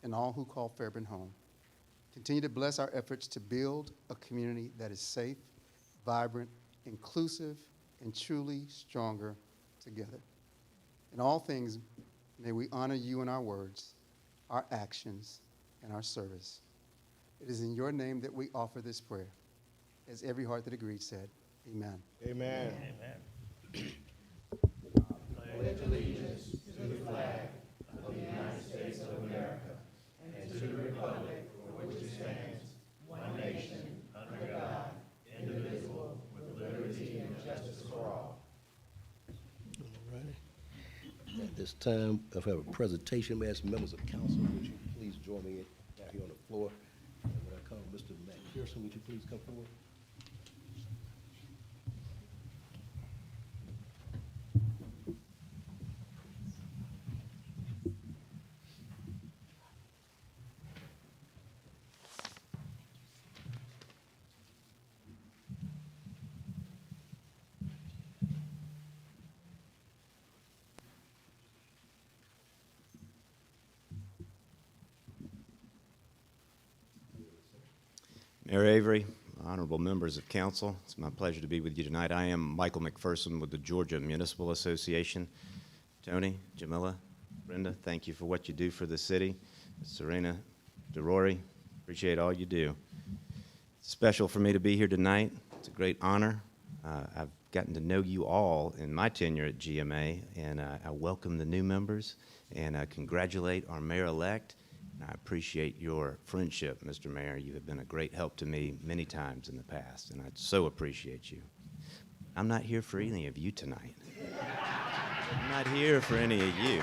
and all who call Fairburn home. Continue to bless our efforts to build a community that is safe, vibrant, inclusive, and truly stronger together. In all things, may we honor you in our words, our actions, and our service. It is in your name that we offer this prayer. As every heart that agreed said, amen. Amen. Amen. Pledge allegiance to the flag of the United States of America and to the republic for which it stands, one nation, under God, indivisible, with liberty and justice for all. All right. At this time, I have a presentation. May I ask members of council, would you please join me out here on the floor? And when I call Mr. McPherson, would you please come forward? Mayor Avery, honorable members of council, it's my pleasure to be with you tonight. I am Michael McPherson with the Georgia Municipal Association. Tony, Jamila, Brenda, thank you for what you do for the city. Serena, DeRory, appreciate all you do. It's special for me to be here tonight. It's a great honor. I've gotten to know you all in my tenure at GMA, and I welcome the new members and congratulate our mayor-elect. I appreciate your friendship, Mr. Mayor. You have been a great help to me many times in the past, and I so appreciate you. I'm not here for any of you tonight. I'm not here for any of you.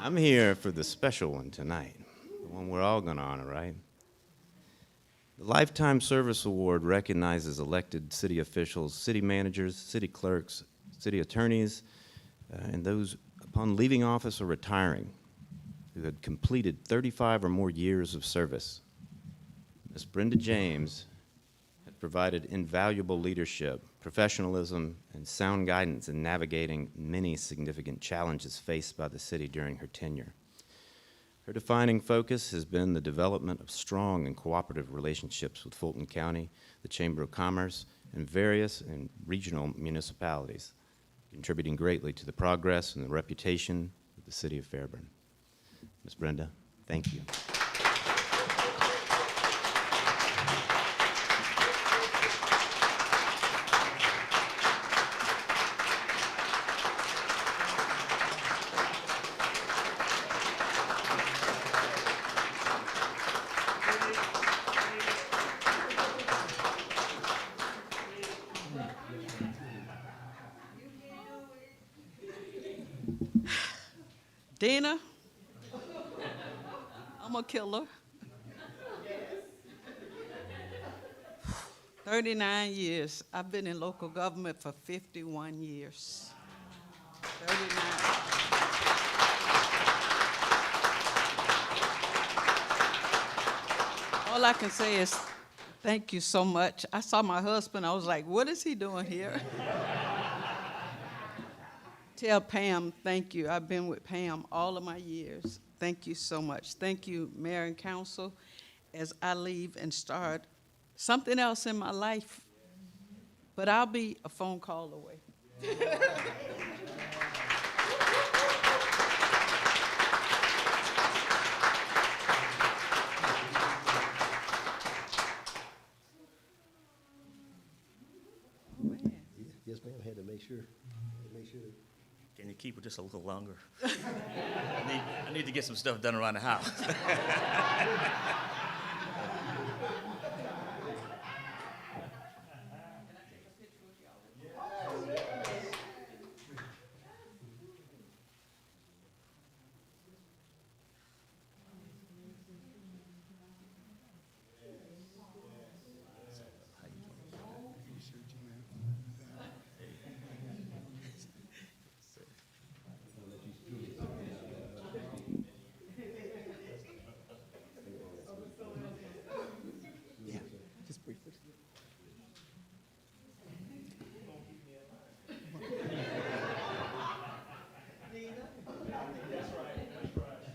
I'm here for the special one tonight, the one we're all going to honor, right? The Lifetime Service Award recognizes elected city officials, city managers, city clerks, city attorneys, and those upon leaving office or retiring who had completed 35 or more years of service. Ms. Brenda James had provided invaluable leadership, professionalism, and sound guidance in navigating many significant challenges faced by the city during her tenure. Her defining focus has been the development of strong and cooperative relationships with Fulton County, the Chamber of Commerce, and various and regional municipalities, contributing greatly to the progress and the reputation of the city of Fairburn. Ms. Brenda, thank you. Dina, I'm a killer. 39 years. I've been in local government for 51 years. 39. All I can say is thank you so much. I saw my husband. I was like, what is he doing here? Tell Pam, thank you. I've been with Pam all of my years. Thank you so much. Thank you, Mayor and Council, as I leave and start something else in my life. But I'll be a phone call away. Yes, ma'am, I had to make sure. Can you keep it just a little longer? I need to get some stuff done around the house.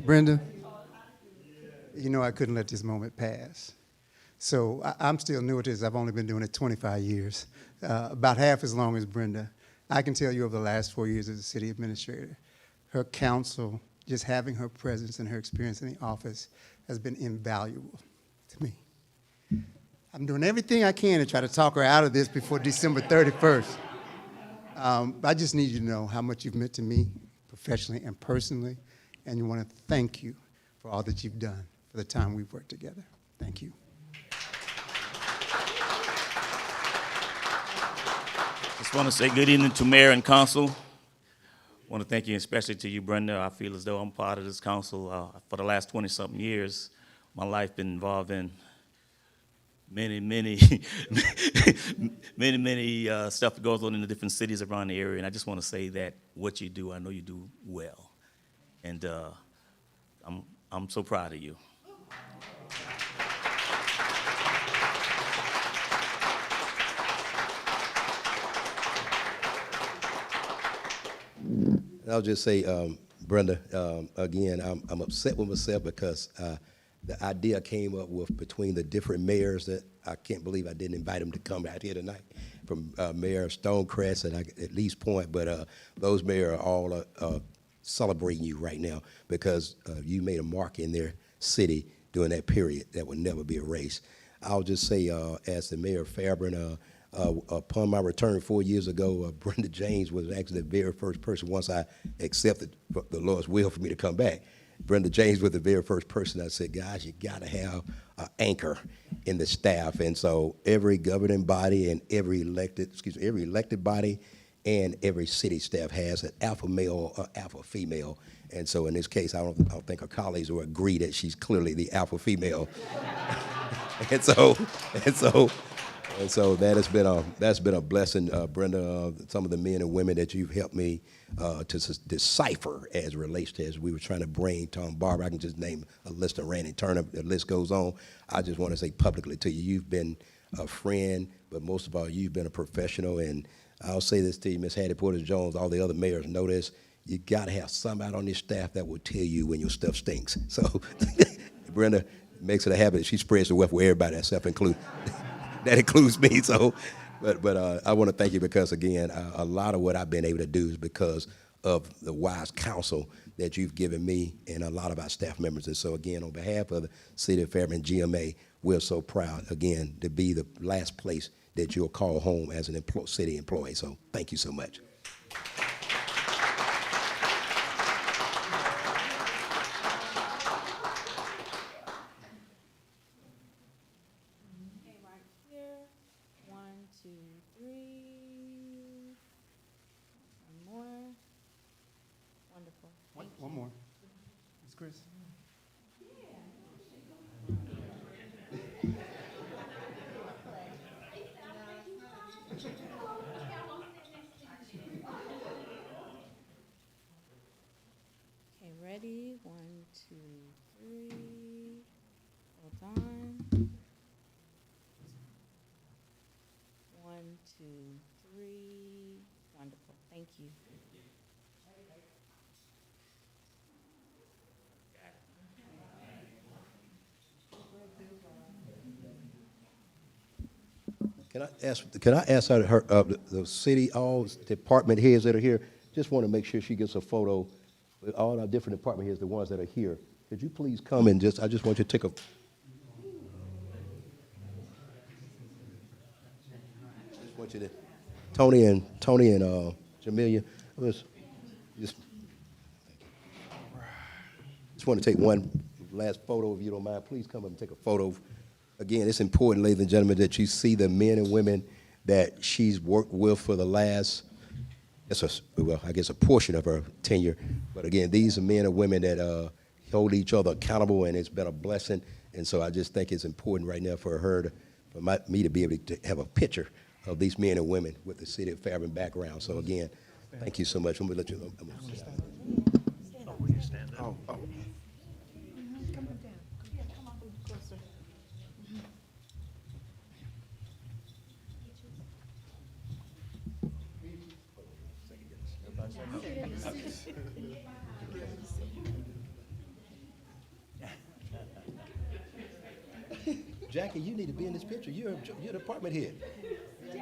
Brenda, you know I couldn't let this moment pass. So I'm still new at this. I've only been doing it 25 years, about half as long as Brenda. I can tell you over the last 4 years as a city administrator, her counsel, just having her presence and her experience in the office has been invaluable to me. I'm doing everything I can to try to talk her out of this before December 31st. I just need you to know how much you've meant to me professionally and personally, and you want to thank you for all that you've done for the time we've worked together. Thank you. Just want to say good evening to Mayor and Council. I want to thank you, especially to you, Brenda. I feel as though I'm part of this council. For the last 20-something years, my life been involved in many stuff that goes on in the different cities around the area. And I just want to say that what you do, I know you do well. And I'm so proud of you. I'll just say, Brenda, again, I'm upset with myself because the idea came up with between the different mayors that I can't believe I didn't invite them to come out here tonight, from Mayor Stonecrest and at Lee's Point, but those mayors are all celebrating you right now because you made a mark in their city during that period that will never be erased. I'll just say, as the mayor of Fairburn, upon my return 4 years ago, Brenda James was actually the very first person, once I accepted the Lord's will for me to come back. Brenda James was the very first person I said, guys, you gotta have an anchor in the staff. And so every governing body and every elected body and every city staff has an alpha male or alpha female. And so in this case, I don't think her colleagues will agree that she's clearly the alpha female. and so that's been a blessing, Brenda. Some of the men and women that you've helped me to decipher as relates to, as we were trying to bring Tom Barber. I can just name a list of Randy Turner. The list goes on. I just want to say publicly to you, you've been a friend, but most of all, you've been a professional. And I'll say this to you, Ms. Hattie Porter-Jones, all the other mayors know this. You got to have somebody on this staff that will tell you when your stuff stinks. So Brenda makes it a habit. She spreads the wealth with everybody, that includes me. So, but I want to thank you because, again, a lot of what I've been able to do is because of the wise counsel that you've given me and a lot of our staff members. And so, again, on behalf of the City of Fairburn GMA, we're so proud, again, to be the last place that you'll call home as an city employee. So thank you so much. Okay, right here. 1, 2, 3. One more. Wonderful. One more. It's Chris. Okay, ready? 1, 2, 3. Hold on. 1, 2, 3. Wonderful. Thank you. Can I ask her, the city, all department heads that are here, just want to make sure she gets a photo with all our different department heads, the ones that are here. Could you please come and I just want you to take a. Just want you to, Tony and Jamelia, just want to take one last photo if you don't mind. Please come up and take a photo. Again, it's important, ladies and gentlemen, that you see the men and women that she's worked with for the last, I guess a portion of her tenure. But again, these are men and women that hold each other accountable, and it's been a blessing. And so I just think it's important right now for me to be able to have a picture of these men and women with the city of Fairburn background. So again, thank you so much. I'm gonna let you know. Jackie, you need to be in this picture. You're department head.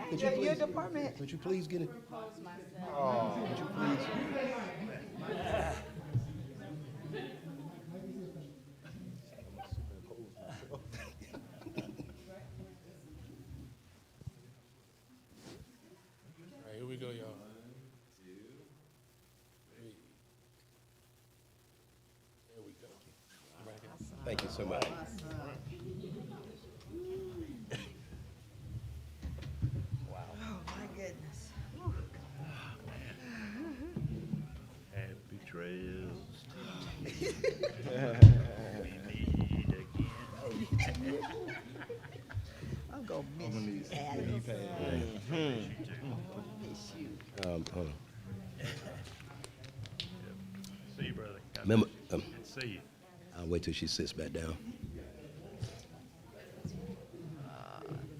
Could you Your please- department. Could you please get it? Could you please? All right, here we go, y'all. There we go. Right here. Thank you so much. Oh, my goodness. Happy trails. I'm gonna miss you, Adam. Miss you. Hold on. See you, brother. God Member, bless you. Good to see you. I'll wait till she sits back down.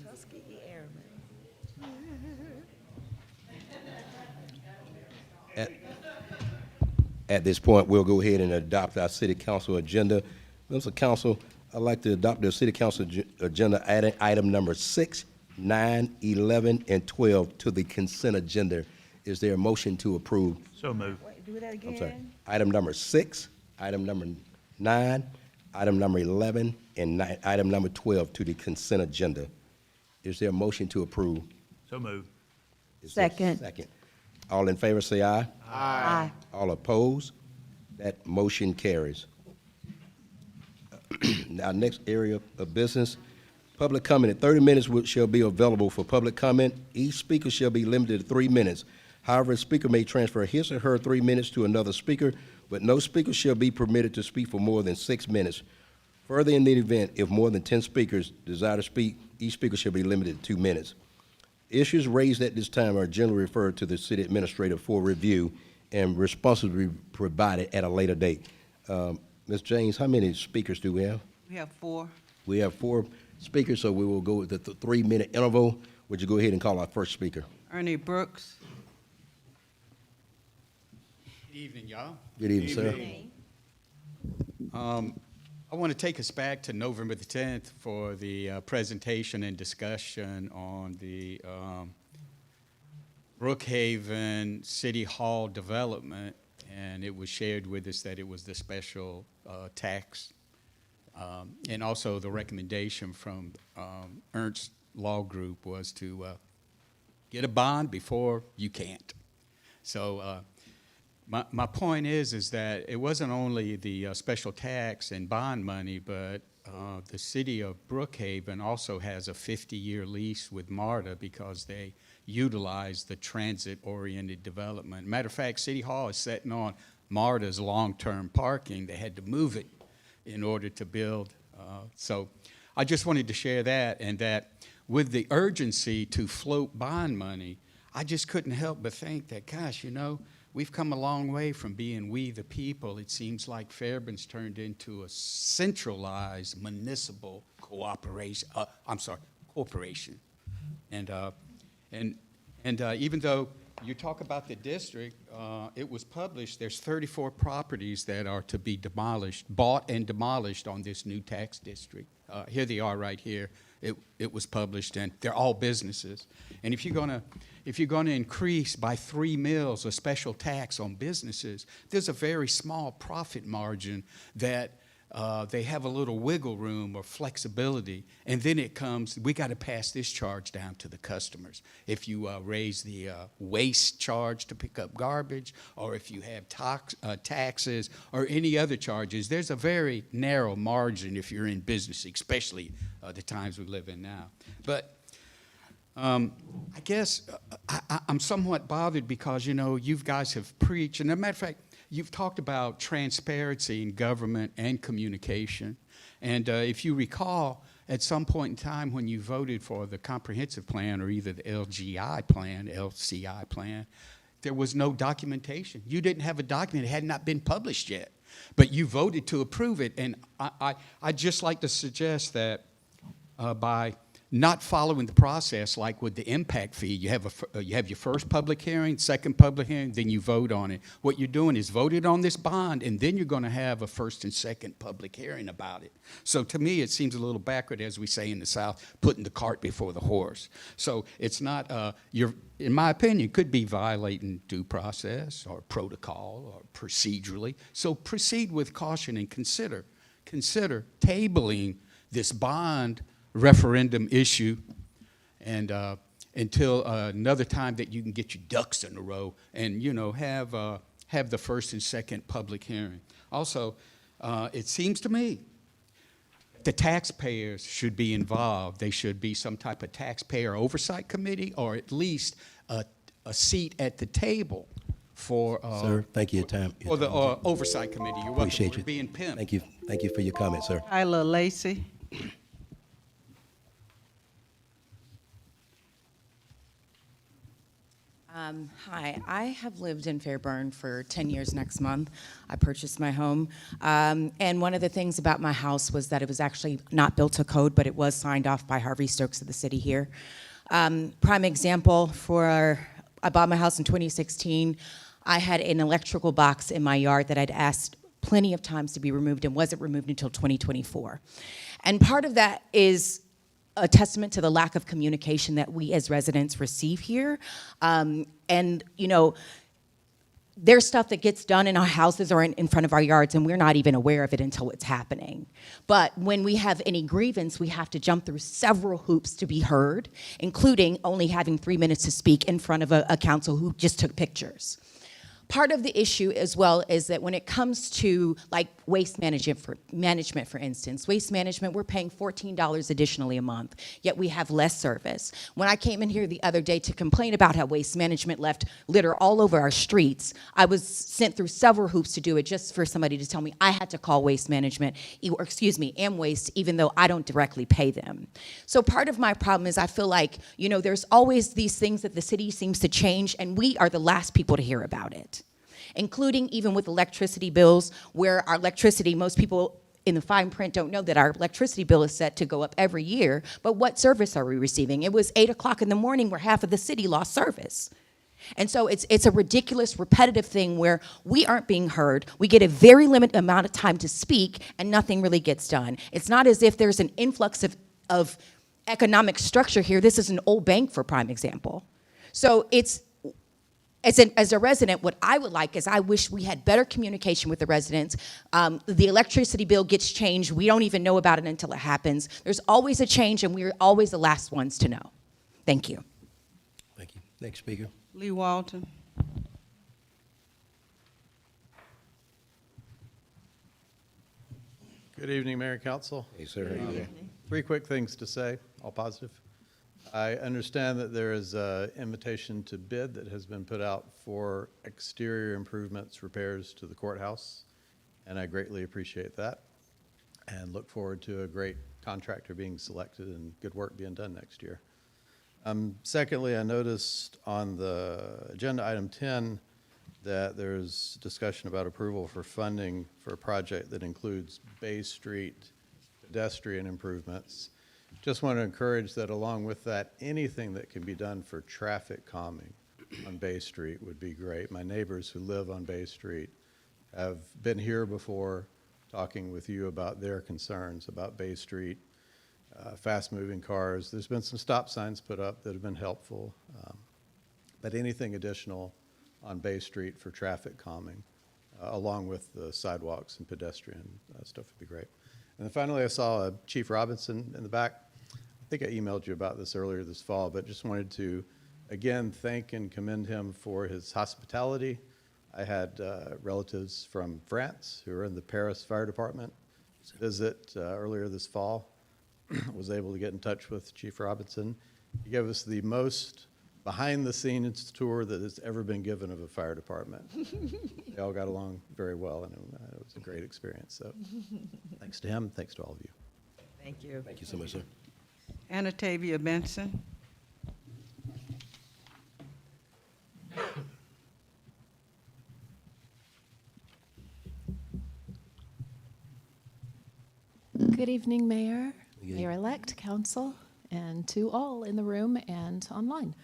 Tuskegee Airmen. At this point, we'll go ahead and adopt our city council agenda. Members of council, I'd like to adopt the city council agenda, adding item number 6, 9, 11, and 12 to the consent agenda. Is there a motion to approve? So move. Wait, do that I'm sorry. again? Item number 6, item number 9, item number 11, and item number 12 to the consent agenda. Is there a motion to approve? So move. Is there a Second. Second. All in favor, say aye. Aye. All opposed? That motion carries. Now, next area of business, public comment. 30 minutes shall be available for public comment. Each speaker shall be limited to 3 minutes. However, a speaker may transfer his or her 3 minutes to another speaker, but no speaker shall be permitted to speak for more than 6 minutes. Further, in the event, if more than 10 speakers desire to speak, each speaker shall be limited to 2 minutes. Issues raised at this time are generally referred to the city administrator for review and responses will be provided at a later date. Ms. James, how many speakers do we have? We have 4. We have 4 speakers, so we will go with the 3-minute interval. Would you go ahead and call our first speaker? Ernie Brooks. Good evening, y'all. Good evening, sir. I want to take us back to November the 10th for the presentation and discussion on the Brookhaven City Hall development, and it was shared with us that it was the special tax, and also the recommendation from Ernst Law Group was to get a bond before you can't. So my point is that it wasn't only the special tax and bond money, but the city of Brookhaven also has a 50-year lease with MARTA because they utilize the transit-oriented development. Matter of fact, City Hall is sitting on MARTA's long-term parking. They had to move it in order to build. So I just wanted to share that, and that with the urgency to float bond money, I just couldn't help but think that, gosh, you know, we've come a long way from being we the people. It seems like Fairburn's turned into a centralized municipal corporation. And even though you talk about the district, it was published, there's 34 properties that are to be demolished, bought and demolished on this new tax district. Here they are right here. It was published, and they're all businesses. And if you're gonna increase by 3 mills a special tax on businesses, there's a very small profit margin that they have a little wiggle room or flexibility, and then it comes, we got to pass this charge down to the customers. If you raise the waste charge to pick up garbage, or if you have taxes or any other charges, there's a very narrow margin if you're in business, especially the times we live in now. But I guess I'm somewhat bothered because, you know, you guys have preached, and as a matter of fact, you've talked about transparency in government and communication. And if you recall, at some point in time when you voted for the comprehensive plan or either the LCI plan, there was no documentation. You didn't have a document. It had not been published yet. But you voted to approve it. And I'd just like to suggest that by not following the process like with the impact fee. You have your first public hearing, second public hearing, then you vote on it. What you're doing is voted on this bond, and then you're going to have a first and second public hearing about it. So to me, it seems a little backward, as we say in the South, putting the cart before the horse. So it's not, in my opinion, could be violating due process or protocol or procedurally. So proceed with caution and consider tabling this bond referendum issue and until another time that you can get your ducks in a row and, have the first and second public hearing. Also, it seems to me the taxpayers should be involved. They should be some type of taxpayer oversight committee or at least a seat at the table for Sir, thank you, your time. for the oversight committee. You're welcome. Appreciate We're you. being pimped. Thank you for your comment, sir. Kyla Lacey. Hi, I have lived in Fairburn for 10 years next month. I purchased my home. And one of the things about my house was that it was actually not built to code, but it was signed off by Harvey Stokes of the city here. Prime example I bought my house in 2016. I had an electrical box in my yard that I'd asked plenty of times to be removed and wasn't removed until 2024. And part of that is a testament to the lack of communication that we as residents receive here. And, there's stuff that gets done in our houses or in front of our yards, and we're not even aware of it until it's happening. But when we have any grievance, we have to jump through several hoops to be heard, including only having 3 minutes to speak in front of a council who just took pictures. Part of the issue as well is that when it comes to like waste management, for instance, waste management, we're paying $14 additionally a month, yet we have less service. When I came in here the other day to complain about how waste management left litter all over our streets, I was sent through several hoops to do it just for somebody to tell me I had to call waste management, or Amwaste, even though I don't directly pay them. So part of my problem is I feel like, there's always these things that the city seems to change, and we are the last people to hear about it. Including even with electricity bills, where our electricity, most people in the fine print don't know that our electricity bill is set to go up every year, but what service are we receiving? It was 8 o'clock in the morning where half of the city lost service. And so it's a ridiculous, repetitive thing where we aren't being heard. We get a very limited amount of time to speak, and nothing really gets done. It's not as if there's an influx of economic structure here. This is an old bank, for prime example. So as a resident, what I would like is I wish we had better communication with the residents. The electricity bill gets changed. We don't even know about it until it happens. There's always a change, and we're always the last ones to know. Thank you. Thank you. Next speaker. Lee Walton. Good evening, Mayor and Council. Hey, sir, how you doing? 3 quick things to say, all positive. I understand that there is an invitation to bid that has been put out for exterior improvements, repairs to the courthouse, and I greatly appreciate that and look forward to a great contractor being selected and good work being done next year. Secondly, I noticed on the agenda item 10 that there's discussion about approval for funding for a project that includes Bay Street pedestrian improvements. Just want to encourage that along with that, anything that can be done for traffic calming on Bay Street would be great. My neighbors who live on Bay Street have been here before talking with you about their concerns about Bay Street, fast-moving cars. There's been some stop signs put up that have been helpful, but anything additional on Bay Street for traffic calming, along with the sidewalks and pedestrian stuff would be great. And then finally, I saw Chief Robinson in the back. I think I emailed you about this earlier this fall, but just wanted to, again, thank and commend him for his hospitality. I had relatives from France who are in the Paris Fire Department visit earlier this fall. Was able to get in touch with Chief Robinson. He gave us the most behind-the-scenes tour that has ever been given of a fire department. They all got along very well, and it was a great experience. So thanks to him, thanks to all of you. Thank you. Thank you so much, sir. Anatavia Benson. Good evening, Mayor, Good evening. Mayor-elect, Council, and to all in the room and online.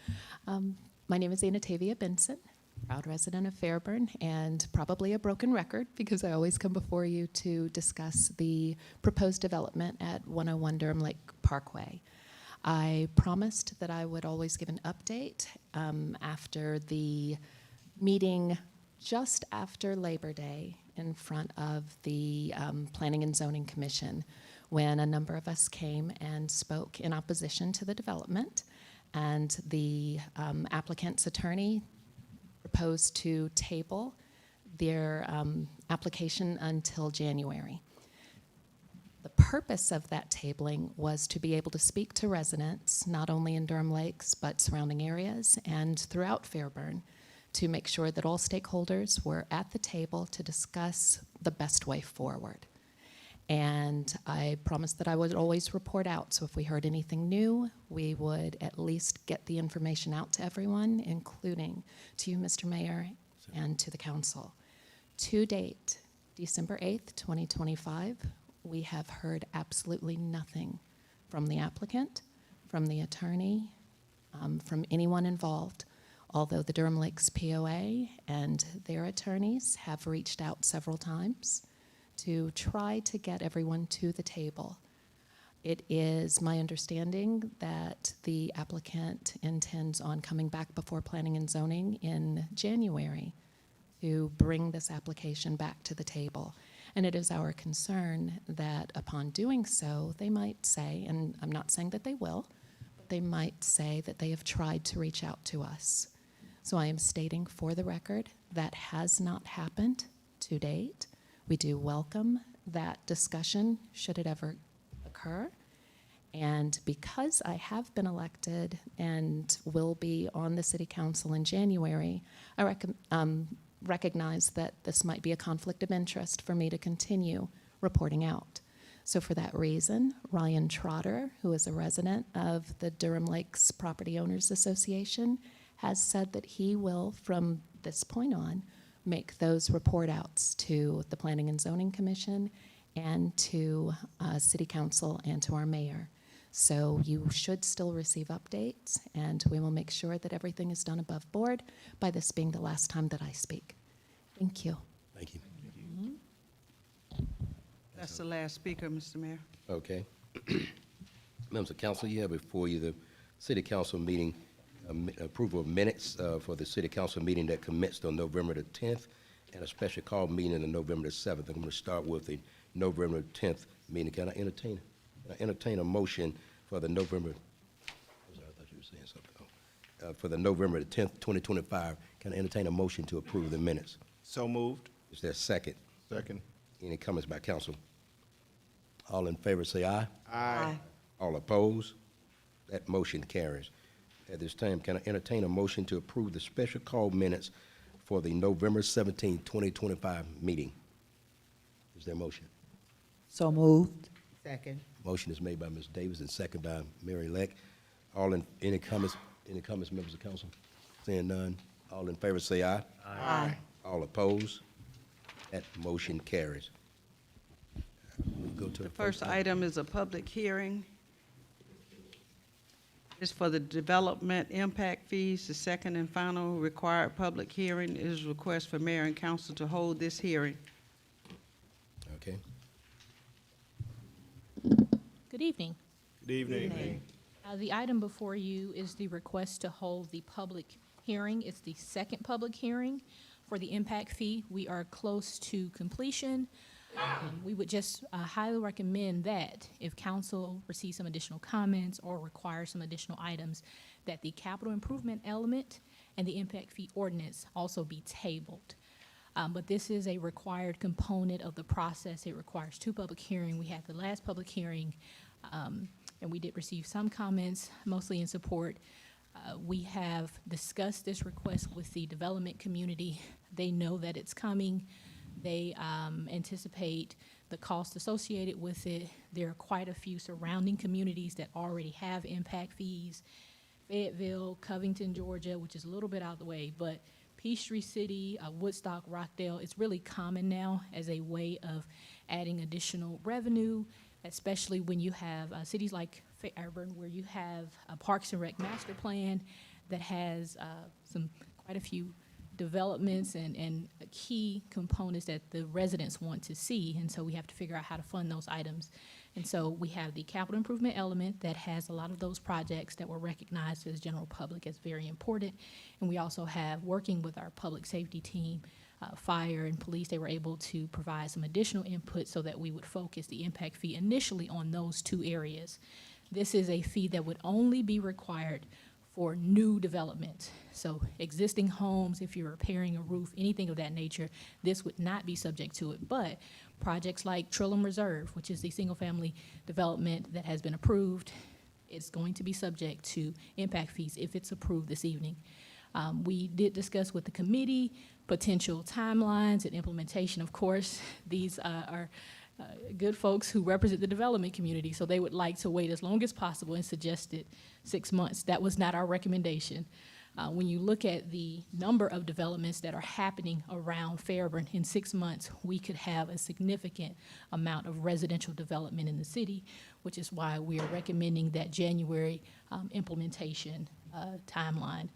My name is Anatavia Benson, proud resident of Fairburn, and probably a broken record because I always come before you to discuss the proposed development at 101 Durham Lake Parkway. I promised that I would always give an update after the meeting just after Labor Day in front of the Planning and Zoning Commission, when a number of us came and spoke in opposition to the development, and the applicant's attorney proposed to table their application until January. The purpose of that tabling was to be able to speak to residents, not only in Durham Lakes, but surrounding areas and throughout Fairburn, to make sure that all stakeholders were at the table to discuss the best way forward. And I promised that I would always report out, so if we heard anything new, we would at least get the information out to everyone, including to you, Mr. Mayor, and to the council. To date, December 8th, 2025, we have heard absolutely nothing from the applicant, from the attorney, from anyone involved, although the Durham Lakes POA and their attorneys have reached out several times to try to get everyone to the table. It is my understanding that the applicant intends on coming back before Planning and Zoning in January to bring this application back to the table. And it is our concern that upon doing so, they might say, and I'm not saying that they will, but they might say that they have tried to reach out to us. So I am stating for the record that has not happened to date. We do welcome that discussion, should it ever occur. And because I have been elected and will be on the City Council in January, I recognize that this might be a conflict of interest for me to continue reporting out. So for that reason, Ryan Trotter, who is a resident of the Durham Lakes Property Owners Association, has said that he will, from this point on, make those report outs to the Planning and Zoning Commission and to City Council and to our mayor. So you should still receive updates, and we will make sure that everything is done above board, by this being the last time that I speak. Thank you. Thank you. That's the last speaker, Mr. Mayor. Okay. Members of council, you have before you the City Council meeting, approval of minutes for the City Council meeting that commenced on November the 10th, and a special call meeting on November the 7th. I'm going to start with the November 10th meeting. Can I entertain a motion for the November, I thought you were saying something. For the November the 10th, 2025, can I entertain a motion to approve the minutes? So moved. Is there a second? Second. Any comments by council? All in favor say aye. Aye. All opposed? That motion carries. At this time, can I entertain a motion to approve the special call minutes for the November 17, 2025 meeting? Is there a motion? So moved. Second. Motion is made by Ms. Davis and second by Mary Leck. Any comments, members of council? Seeing none, all in favor say aye. Aye. All opposed? That motion carries. We go to The first item is a public hearing. It's for the development impact fees. The second and final required public hearing is a request for mayor and council to hold this hearing. Okay. Good evening. Good evening. The item before you is the request to hold the public hearing. It's the second public hearing for the impact fee. We are close to completion. We would just highly recommend that if council receives some additional comments or requires some additional items, that the capital improvement element and the impact fee ordinance also be tabled. But this is a required component of the process. It requires two public hearings. We had the last public hearing, and we did receive some comments, mostly in support. We have discussed this request with the development community. They know that it's coming. They anticipate the cost associated with it. There are quite a few surrounding communities that already have impact fees. Fayetteville, Covington, Georgia, which is a little bit out of the way, but Peachtree City, Woodstock, Rockdale, it's really common now as a way of adding additional revenue, especially when you have cities like Fairburn, where you have a Parks and Rec master plan that has quite a few developments and key components that the residents want to see, and so we have to figure out how to fund those items. And so we have the capital improvement element that has a lot of those projects that were recognized as general public as very important, and we also have, working with our public safety team, fire and police, they were able to provide some additional input so that we would focus the impact fee initially on those two areas. This is a fee that would only be required for new development. So existing homes, if you're repairing a roof, anything of that nature, this would not be subject to it. But projects like Trillium Reserve, which is the single-family development that has been approved, it's going to be subject to impact fees if it's approved this evening. We did discuss with the committee potential timelines and implementation. Of course, these are good folks who represent the development community, so they would like to wait as long as possible and suggested 6 months. That was not our recommendation. When you look at the number of developments that are happening around Fairburn, in 6 months, we could have a significant amount of residential development in the city, which is why we are recommending that January implementation timeline.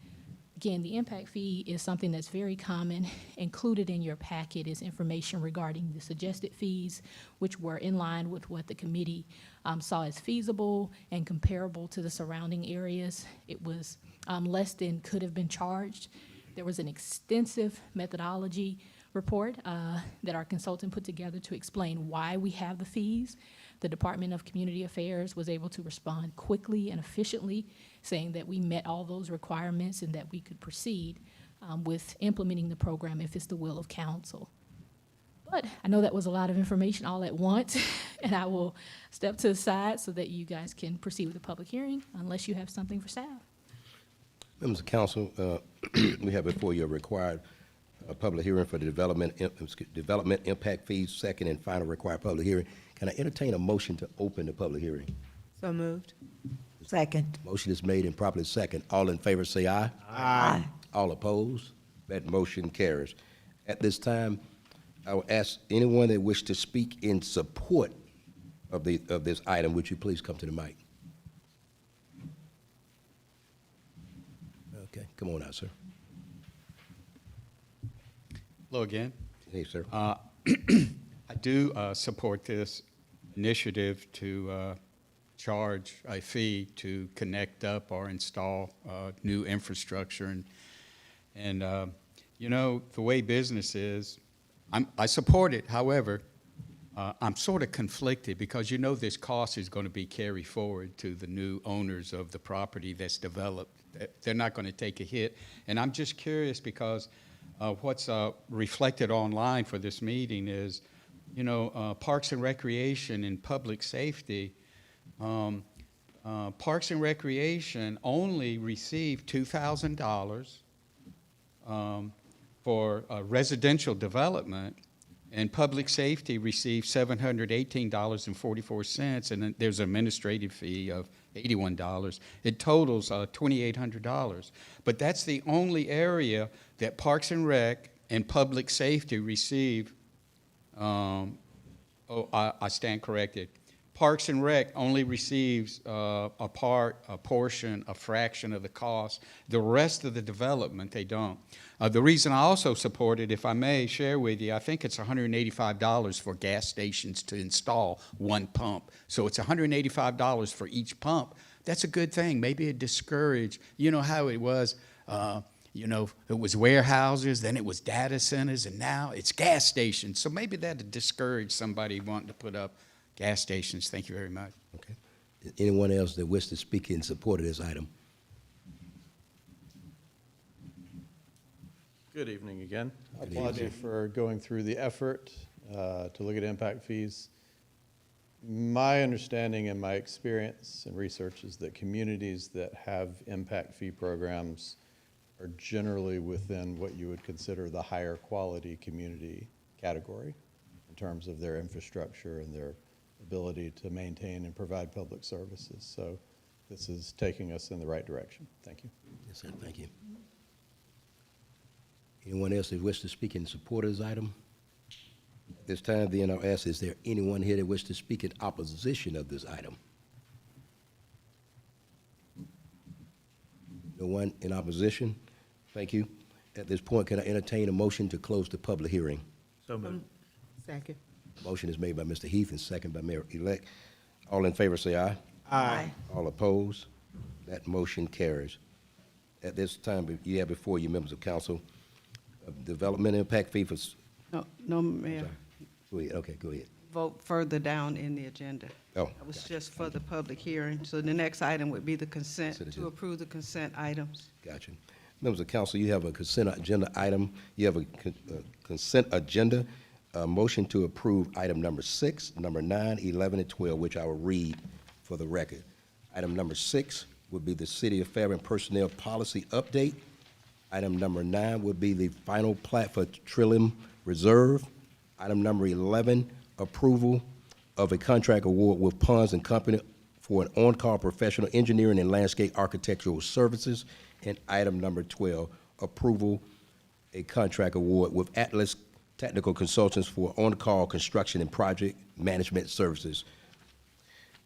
Again, the impact fee is something that's very common. Included in your packet is information regarding the suggested fees, which were in line with what the committee saw as feasible and comparable to the surrounding areas. It was less than could have been charged. There was an extensive methodology report that our consultant put together to explain why we have the fees. The Department of Community Affairs was able to respond quickly and efficiently, saying that we met all those requirements and that we could proceed with implementing the program if it's the will of council. But I know that was a lot of information all at once, and I will step to the side so that you guys can proceed with the public hearing, unless you have something for staff. Members of council, we have before you a required public hearing for the development impact fees, second and final required public hearing. Can I entertain a motion to open the public hearing? So moved. Second. Motion is made and properly second. All in favor say aye. Aye. All opposed? That motion carries. At this time, I will ask anyone that wish to speak in support of this item, would you please come to the mic? Okay, come on out, sir. Hello again. Hey, sir. I do support this initiative to charge a fee to connect up or install new infrastructure. And you know, the way business is, I support it. However, I'm sort of conflicted because you know this cost is going to be carried forward to the new owners of the property that's developed. They're not going to take a hit. And I'm just curious because what's reflected online for this meeting is, you know, Parks and Recreation and Public Safety. Parks and Recreation only received $2,000 for residential development, and Public Safety received $718.44, and then there's an administrative fee of $81. It totals $2,800. But that's the only area that Parks and Rec and Public Safety receive. I stand corrected. Parks and Rec only receives a portion, a fraction of the cost. The rest of the development, they don't. The reason I also support it, if I may share with you, I think it's $185 for gas stations to install one pump. So it's $185 for each pump. That's a good thing. Maybe it discouraged, you know how it was, you know, it was warehouses, then it was data centers, and now it's gas stations. So maybe that'll discourage somebody wanting to put up gas stations. Thank you very much. Okay. Anyone else that wishes to speak in support of this item? Good evening again. I Good applaud evening. you for going through the effort to look at impact fees. My understanding and my experience and research is that communities that have impact fee programs are generally within what you would consider the higher quality community category in terms of their infrastructure and their ability to maintain and provide public services. So this is taking us in the right direction. Thank you. Yes, sir. Thank you. Anyone else that wishes to speak in support of this item? At this time, then, I'll ask, is there anyone here that wishes to speak in opposition of this item? No one in opposition? Thank you. At this point, can I entertain a motion to close the public hearing? So moved. Second. Motion is made by Mr. Heath and second by Mayor-elect. All in favor say aye. Aye. All opposed? That motion carries. At this time, you have before you, members of council, a development impact fee for, No, Mayor. go ahead, okay, go ahead. Vote further down in the agenda. Oh, That was gotcha. just for the public hearing. So the next item would be the consent, Consent to agenda. approve the consent items. Gotcha. Members of council, you have a consent agenda item. You have a consent agenda, motion to approve item number 6, number 9, 11, and 12, which I will read for the record. Item number 6 would be the City of Fairburn Personnel Policy Update. Item number 9 would be the final plat for Trillium Reserve. Item number 11, approval of a contract award with Ponds and Company for an on-call professional engineering and landscape architectural services. And item number 12, approval a contract award with Atlas Technical Consultants for on-call construction and project management services.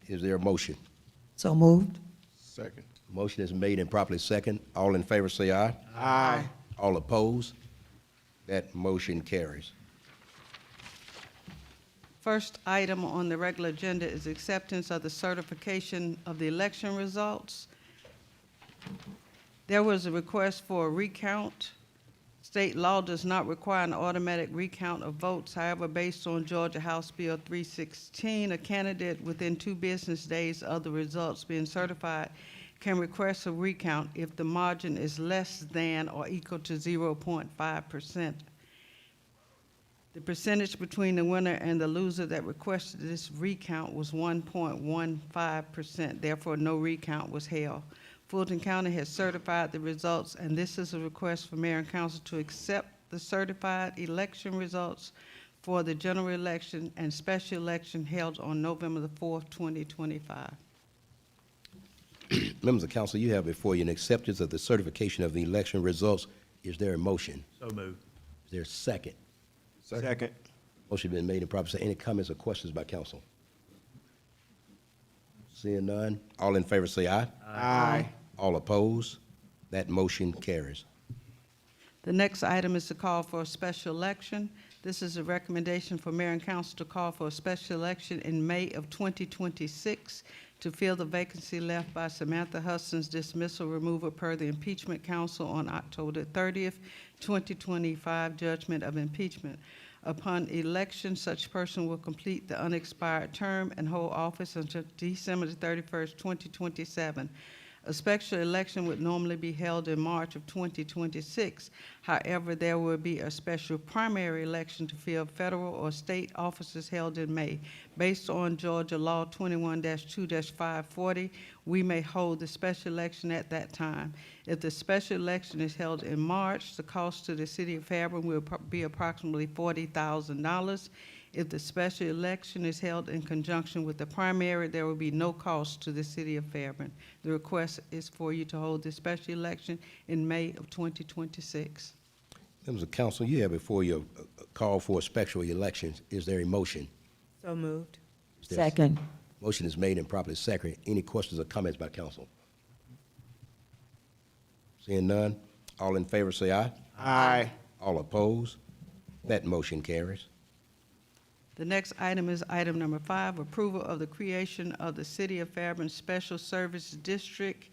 Is there a motion? So moved. Second. Motion is made and properly second. All in favor say aye. Aye. All opposed? That motion carries. First item on the regular agenda is acceptance of the certification of the election results. There was a request for a recount. State law does not require an automatic recount of votes. However, based on Georgia House Bill 316, a candidate within 2 business days of the results being certified can request a recount if the margin is less than or equal to 0.5%. The percentage between the winner and the loser that requested this recount was 1.15%. Therefore, no recount was held. Fulton County has certified the results, and this is a request for mayor and council to accept the certified election results for the general election and special election held on November the 4th, 2025. Members of council, you have before you an acceptance of the certification of the election results. Is there a motion? So moved. Is there a second? Second. Motion been made and properly second. Any comments or questions by council? Seeing none, all in favor say aye. Aye. All opposed? That motion carries. The next item is to call for a special election. This is a recommendation for mayor and council to call for a special election in May of 2026 to fill the vacancy left by Samantha Hudson's dismissal removal per the impeachment council on October 30th, 2025 judgment of impeachment. Upon election, such person will complete the unexpired term and hold office until December 31st, 2027. A special election would normally be held in March of 2026. However, there will be a special primary election to fill federal or state offices held in May. Based on Georgia Law 21-2-540, we may hold the special election at that time. If the special election is held in March, the cost to the city of Fairburn will be approximately $40,000. If the special election is held in conjunction with the primary, there will be no cost to the city of Fairburn. The request is for you to hold the special election in May of 2026. Members of council, you have before you a call for a special election. Is there a motion? So moved. Is there- Second. Motion is made and properly seconded. Any questions or comments by council? Seeing none, all in favor say aye. Aye. All opposed? That motion carries. The next item is item number 5, approval of the creation of the City of Fairburn Special Service District.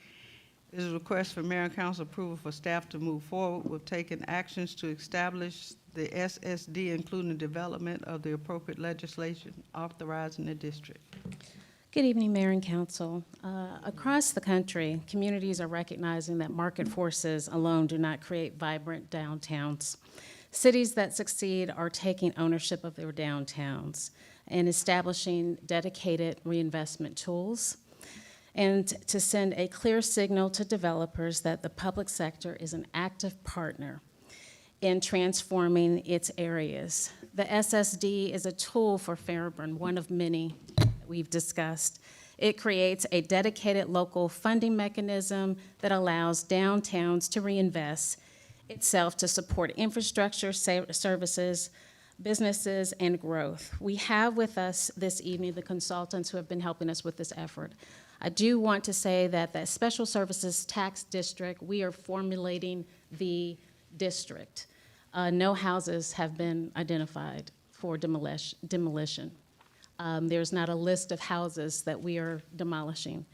It is a request for mayor and council approval for staff to move forward with taking actions to establish the SSD, including the development of the appropriate legislation authorizing the district. Good evening, Mayor and Council. Across the country, communities are recognizing that market forces alone do not create vibrant downtowns. Cities that succeed are taking ownership of their downtowns and establishing dedicated reinvestment tools, and to send a clear signal to developers that the public sector is an active partner in transforming its areas. The SSD is a tool for Fairburn, one of many that we've discussed. It creates a dedicated local funding mechanism that allows downtowns to reinvest itself to support infrastructure, services, businesses, and growth. We have with us this evening the consultants who have been helping us with this effort. I do want to say that the Special Services Tax District, we are formulating the district. No houses have been identified for demolition. There's not a list of houses that we are demolishing.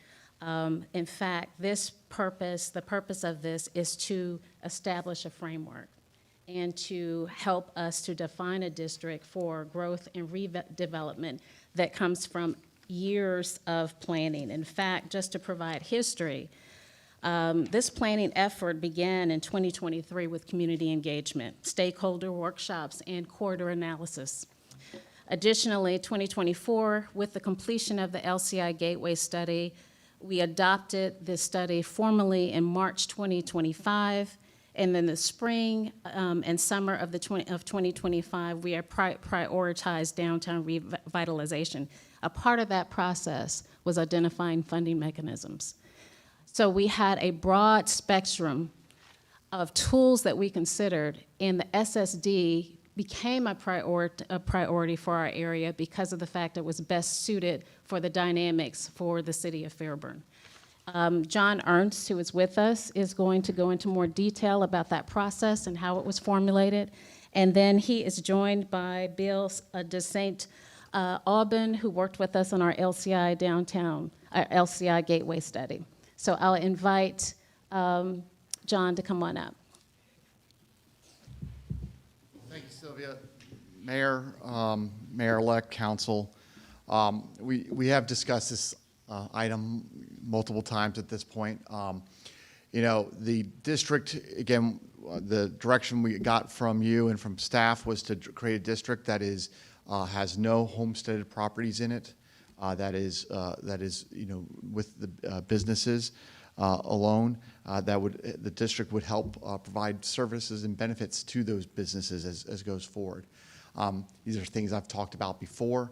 In fact, the purpose of this is to establish a framework and to help us to define a district for growth and redevelopment that comes from years of planning. In fact, just to provide history, this planning effort began in 2023 with community engagement, stakeholder workshops, and corridor analysis. Additionally, 2024, with the completion of the LCI Gateway study, we adopted this study formally in March 2025, and then the spring and summer of 2025, we have prioritized downtown revitalization. A part of that process was identifying funding mechanisms. So we had a broad spectrum of tools that we considered, and the SSD became a priority for our area because of the fact it was best suited for the dynamics for the city of Fairburn. John Ernst, who is with us, is going to go into more detail about that process and how it was formulated. And then he is joined by Bill DeSaint Aubin, who worked with us on our LCI LCI Gateway study. So I'll invite John to come on up. Thank you, Sylvia. Mayor, Mayor-elect, Council. We have discussed this item multiple times at this point. You know, the district, again, the direction we got from you and from staff was to create a district that is has no homesteaded properties in it. That is, you know, with the businesses alone. The district would help provide services and benefits to those businesses as goes forward. These are things I've talked about before.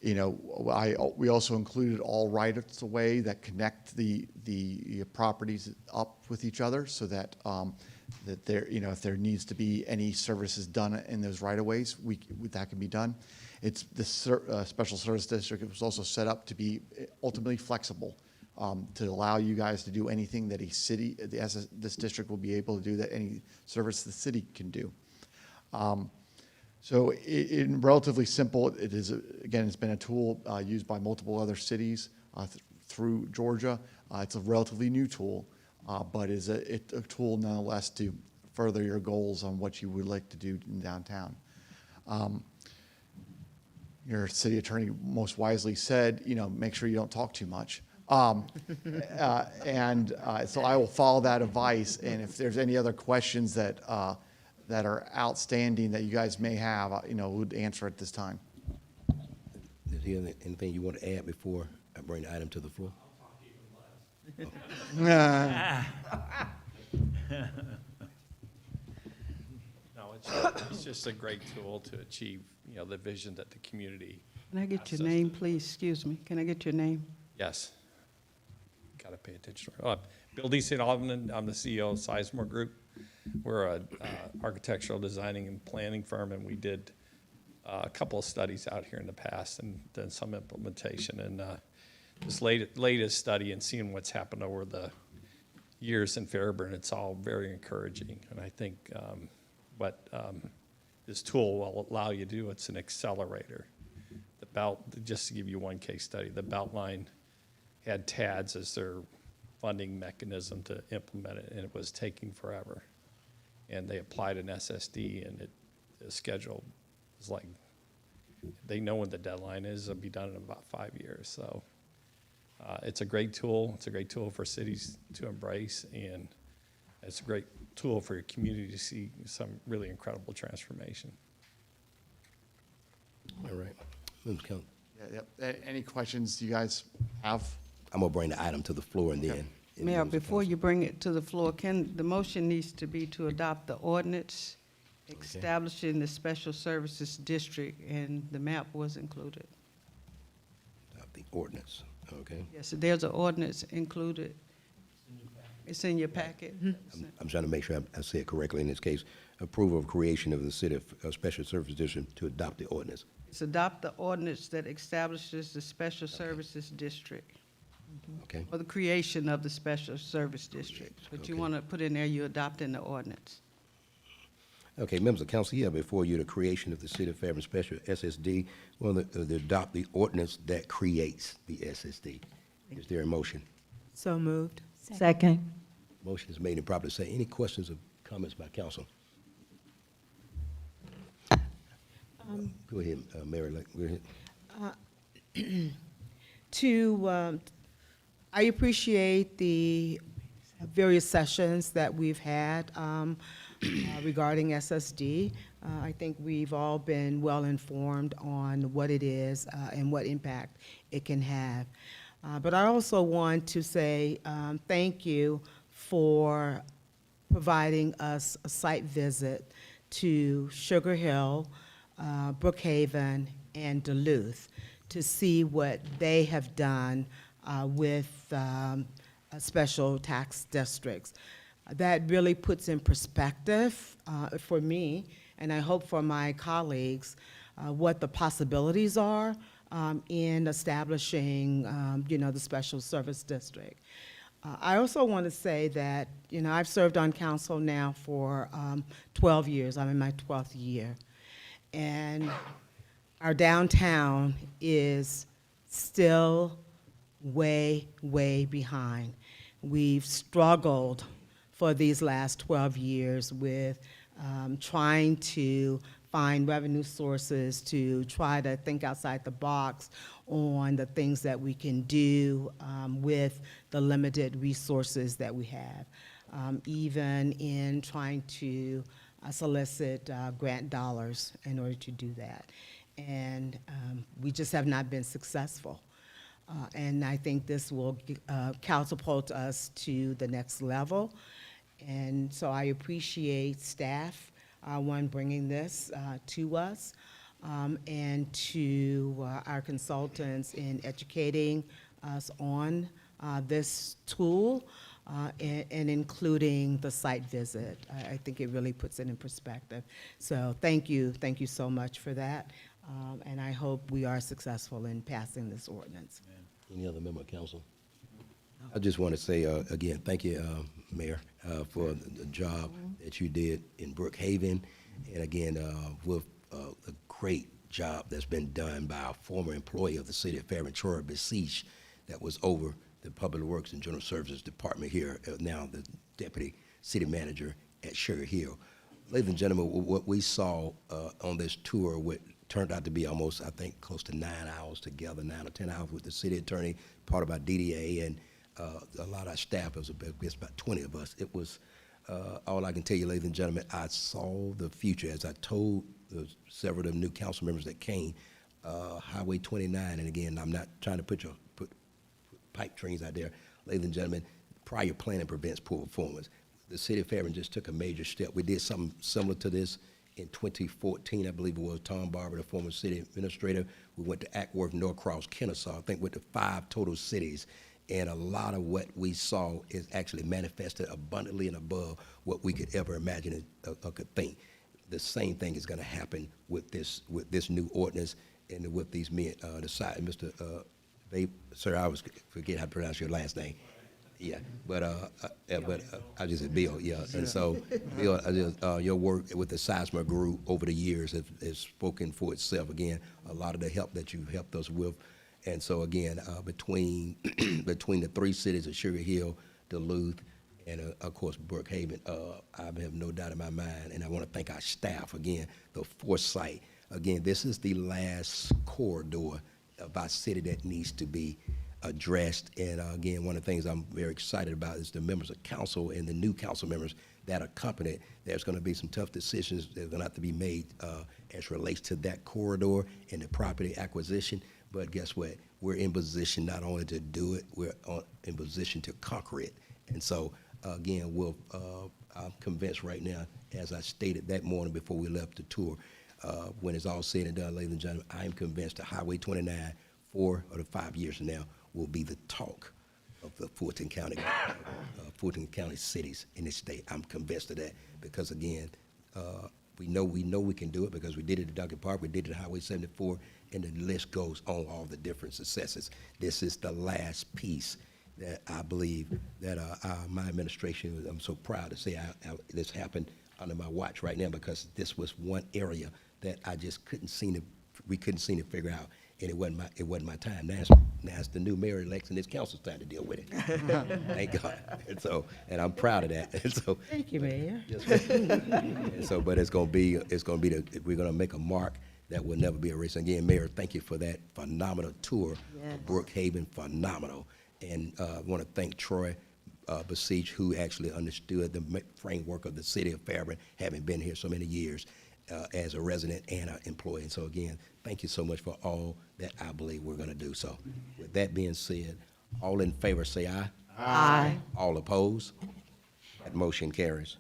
You know, we also included all rights-of-way that connect the properties up with each other, so that that there, you know, if there needs to be any services done in those right-of-ways, that can be done. It's the Special Service District. It was also set up to be ultimately flexible, to allow you guys to do anything that this district will be able to do, that any service the city can do. So in relatively simple, it is, again, it's been a tool used by multiple other cities through Georgia. It's a relatively new tool, but it's a tool nonetheless to further your goals on what you would like to do in downtown. Your city attorney most wisely said, you know, make sure you don't talk too much. So I will follow that advice, and if there's any other questions that are outstanding that you guys may have, you know, would answer at this time. Is there anything you want to add before I bring the item to the floor? No, it's just a great tool to achieve, you know, the vision that the community. Can I get your name, please? Excuse me. Can I get your name? Yes. Got to pay attention. Bill D. St. Albans, I'm the CEO of Sizemore Group. We're an architectural designing and planning firm, and we did a couple of studies out here in the past and then some implementation. And this latest study and seeing what's happened over the years in Fairburn, it's all very encouraging. And I think what this tool will allow you to do, it's an accelerator. The belt, just to give you one case study, the Beltline had TADS as their funding mechanism to implement it, and it was taking forever. And they applied an SSD, and the schedule was like, they know when the deadline is. It'll be done in about 5 years. So it's a great tool. It's a great tool for cities to embrace, and it's a great tool for your community to see some really incredible transformation. All right. Ms. Count. Yep. Any questions you guys have? I'm going to bring the item to the floor and then. Mayor, before you bring it to the floor, the motion needs to be to adopt the ordinance establishing the Special Services District, and the map was included. Adopt the ordinance, okay. Yes, there's an ordinance included. It's in your packet. I'm trying to make sure I say it correctly in this case. Approval of creation of the City of Special Service District to adopt the ordinance. It's adopt the ordinance that establishes the Special Services District. Okay? For the creation of the special service district. But you Okay. want to put in there, you adopting the ordinance. Okay, members of council, you have before you the creation of the City of Fairburn Special SSD. Well, to adopt the ordinance that creates the SSD. Is there a motion? So moved. Second. Motion is made and properly seconded. Any questions or comments by council? Go ahead, Mary. Go ahead. I appreciate the various sessions that we've had regarding SSD. I think we've all been well informed on what it is and what impact it can have. But I also want to say thank you for providing us a site visit to Sugar Hill, Brookhaven, and Duluth to see what they have done with special tax districts. That really puts in perspective for me, and I hope for my colleagues, what the possibilities are in establishing, the special service district. I also want to say that, I've served on council now for 12 years. I'm in my 12th year. And our downtown is still way, way behind. We've struggled for these last 12 years with trying to find revenue sources, to try to think outside the box on the things that we can do with the limited resources that we have, even in trying to solicit grant dollars in order to do that. And we just have not been successful. And I think this will catapult us to the next level. And so I appreciate staff, bringing this to us, and to our consultants in educating us on this tool and including the site visit. I think it really puts it in perspective. So thank you so much for that. And I hope we are successful in passing this ordinance. Any other member of council? I just want to say, again, thank you, Mayor, for the job that you did in Brookhaven. And again, with the great job that's been done by a former employee of the city of Fairburn, Troy Beseech, that was over the Public Works and General Services Department here, now the deputy city manager at Sugar Hill. Ladies and gentlemen, what we saw on this tour, what turned out to be almost, I think, close to 9 hours together, 9 or 10 hours with the city attorney, part of our DDA, and a lot of our staff. It was about 20 of us. It was all I can tell you, ladies and gentlemen. I saw the future, as I told several of the new council members that came. Highway 29, and again, I'm not trying to put pipe dreams out there, ladies and gentlemen. Prior planning prevents poor performance. The city of Fairburn just took a major step. We did something similar to this in 2014, I believe it was. Tom Barber, the former city administrator, we went to Ackworth, Norcross, Kennesaw, I think went to 5 total cities. And a lot of what we saw is actually manifested abundantly and above what we could ever imagine or could think. The same thing is going to happen with this new ordinance and with these men. Mr. Sir, I always forget how to pronounce your last name. Yeah, but I just said Bill. Yeah, and so Bill, your work with the Sizemore Group over the years has spoken for itself. Again, a lot of the help that you've helped us with. And so again, between the 3 cities of Sugar Hill, Duluth, and of course Brookhaven, I have no doubt in my mind, and I want to thank our staff again, the foresight. Again, this is the last corridor of our city that needs to be addressed. And again, one of the things I'm very excited about is the members of council and the new council members that accompany it. There's going to be some tough decisions that are going to have to be made as relates to that corridor and the property acquisition. But guess what? We're in position not only to do it, we're in position to conquer it. And so, again, I'm convinced right now, as I stated that morning before we left the tour, when it's all said and done, ladies and gentlemen, I am convinced that Highway 29, 4 or 5 years from now, will be the talk of the Fulton County cities in this state. I'm convinced of that because, again, We know we can do it because we did it at Duncan Park, we did it at Highway 74, and the list goes on, all the different successes. This is the last piece that I believe that my administration, I'm so proud to say this happened under my watch right now, because this was one area that I just we couldn't seem to figure out, and it wasn't my time. Now it's the new mayor-elect and this council's time to deal with it. Thank God. And I'm proud of that. And so, Thank you, Mayor. and so, but we're gonna make a mark that will never be erased. Again, Mayor, thank you for that phenomenal tour of Brookhaven, phenomenal. And I want to thank Troy Basich, who actually understood the framework of the city of Fairburn, having been here so many years as a resident and an employee. And so again, thank you so much for all that I believe we're going to do. So with that being said, all in favor say aye. Aye. All opposed? That motion carries.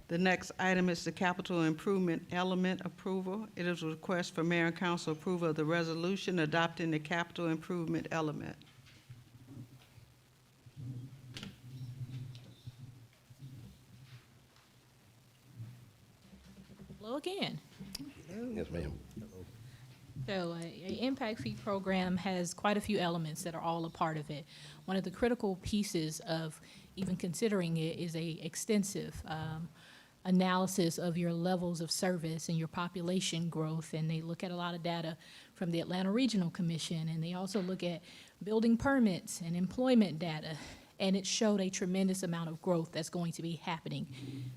The next item is the capital improvement element approval. It is a request for mayor and council approval of the resolution adopting the capital improvement element. Hello again. Yes, ma'am. So an impact fee program has quite a few elements that are all a part of it. One of the critical pieces of even considering it is a extensive analysis of your levels of service and your population growth, and they look at a lot of data from the Atlanta Regional Commission, and they also look at building permits and employment data, and it showed a tremendous amount of growth that's going to be happening.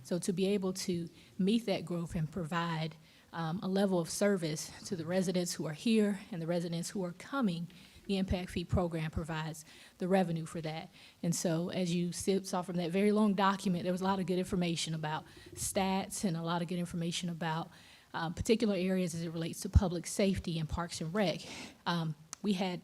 So to be able to meet that growth and provide a level of service to the residents who are here and the residents who are coming, the impact fee program provides the revenue for that. And so as you saw from that very long document, there was a lot of good information about stats and a lot of good information about particular areas as it relates to public safety and Parks and Rec. We had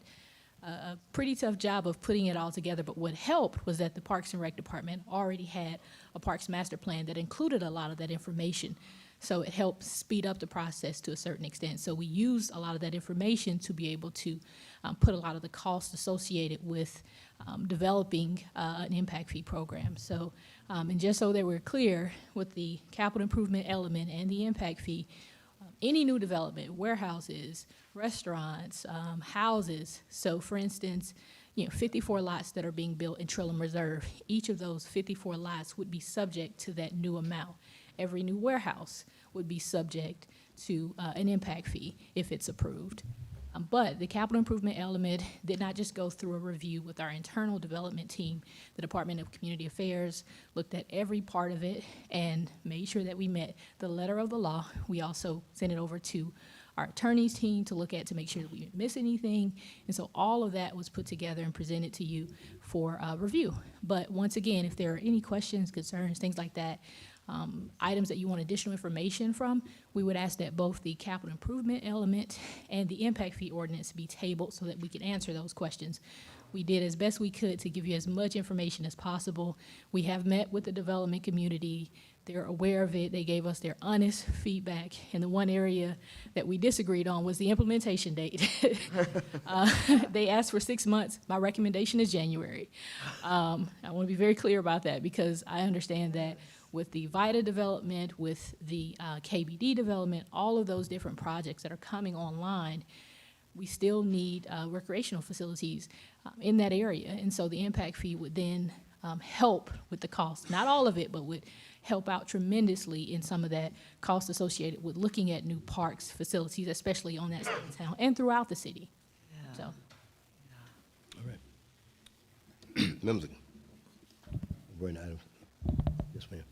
a pretty tough job of putting it all together, but what helped was that the Parks and Rec Department already had a Parks Master Plan that included a lot of that information. So it helped speed up the process to a certain extent. So we used a lot of that information to be able to put a lot of the costs associated with developing an impact fee program. So, and just so that we're clear, with the capital improvement element and the impact fee, any new development, warehouses, restaurants, houses. So for instance, 54 lots that are being built in Trillium Reserve, each of those 54 lots would be subject to that new amount. Every new warehouse would be subject to an impact fee if it's approved. But the capital improvement element did not just go through a review with our internal development team. The Department of Community Affairs looked at every part of it and made sure that we met the letter of the law. We also sent it over to our attorney's team to look at to make sure that we didn't miss anything. And so all of that was put together and presented to you for review. But once again, if there are any questions, concerns, things like that, items that you want additional information from, we would ask that both the capital improvement element and the impact fee ordinance be tabled so that we can answer those questions. We did as best we could to give you as much information as possible. We have met with the development community. They're aware of it. They gave us their honest feedback. And the one area that we disagreed on was the implementation date. They asked for 6 months. My recommendation is January. I want to be very clear about that because I understand that with the VITA development, with the KBD development, all of those different projects that are coming online, we still need recreational facilities in that area. And so the impact fee would then help with the cost. Not all of it, but would help out tremendously in some of that cost associated with looking at new parks, facilities, especially on that side of town and throughout the city. So. All right. Members, bring items. Yes, ma'am.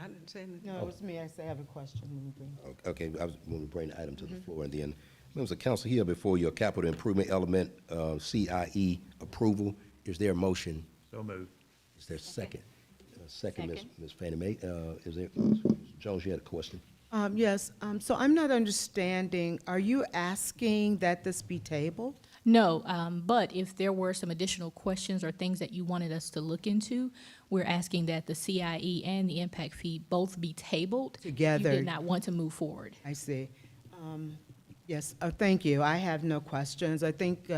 I didn't say anything. No, it was me. I say I have a question. When you bring it. Okay, I was going to bring the item to the floor, and then, members of council, here before your capital improvement element, CIE approval. Is there a motion? So moved. Is there a second? Second, Ms. Fannie Mae. Is there, Ms. Jones, you had a question? Yes, so I'm not understanding, are you asking that this be tabled? No, but if there were some additional questions or things that you wanted us to look into, we're asking that the CIE and the impact fee both be tabled. Together. You did not want to move forward. I see. Yes, thank you. I have no questions. I think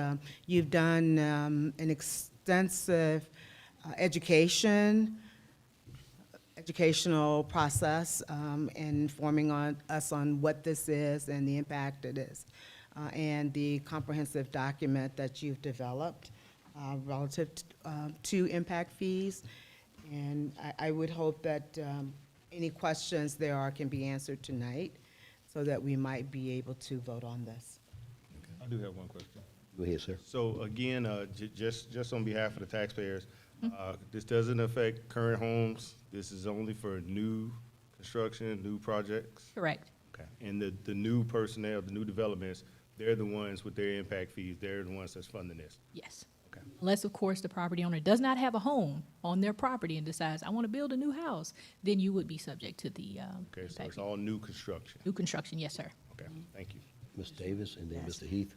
you've done an extensive education educational process and informing us on what this is and the impact it is, and the comprehensive document that you've developed relative to impact fees. And I would hope that any questions there are can be answered tonight so that we might be able to vote on this. I do have one question. Go ahead, sir. So again, just on behalf of the taxpayers, this doesn't affect current homes. This is only for new construction, new projects? Correct. Okay. And the new personnel, the new developments, they're the ones with their impact fees. They're the ones that's funding this? Yes. Okay. Unless, of course, the property owner does not have a home on their property and decides, I want to build a new house, then you would be subject to the Okay, so impact it's fee. all new construction? New construction, yes, sir. Okay, thank you. Ms. Davis and then Mr. Heath.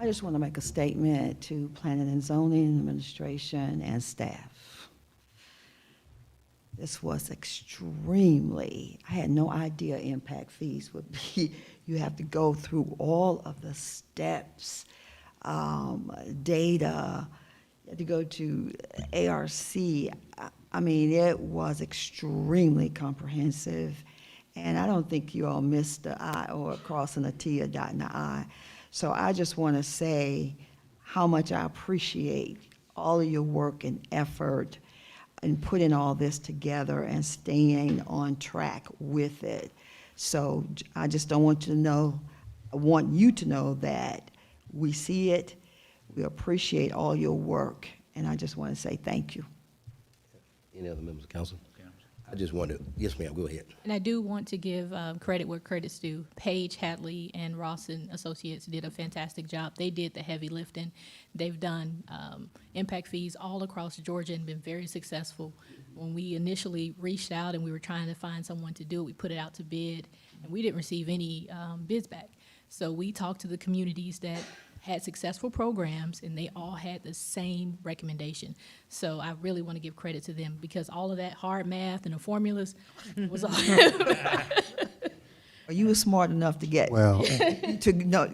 I just want to make a statement to Planning and Zoning Administration and staff. This was extremely, I had no idea impact fees would be, you have to go through all of the steps, data, you have to go to ARC. I mean, it was extremely comprehensive, and I don't think you all missed the I or crossing a T or dotting the I. So I just want to say how much I appreciate all of your work and effort in putting all this together and staying on track with it. So I just don't want you to know, I want you to know that we see it, we appreciate all your work, and I just want to say thank you. Any other members of council? I just want to, yes, ma'am, go ahead. And I do want to give credit where credit's due. Paige, Hatley, and Ross and Associates did a fantastic job. They did the heavy lifting. They've done impact fees all across Georgia and been very successful. When we initially reached out and we were trying to find someone to do it, we put it out to bid, and we didn't receive any bids back. So we talked to the communities that had successful programs, and they all had the same recommendation. So I really want to give credit to them, because all of that hard math and the formulas was all. You were smart enough to get, Well-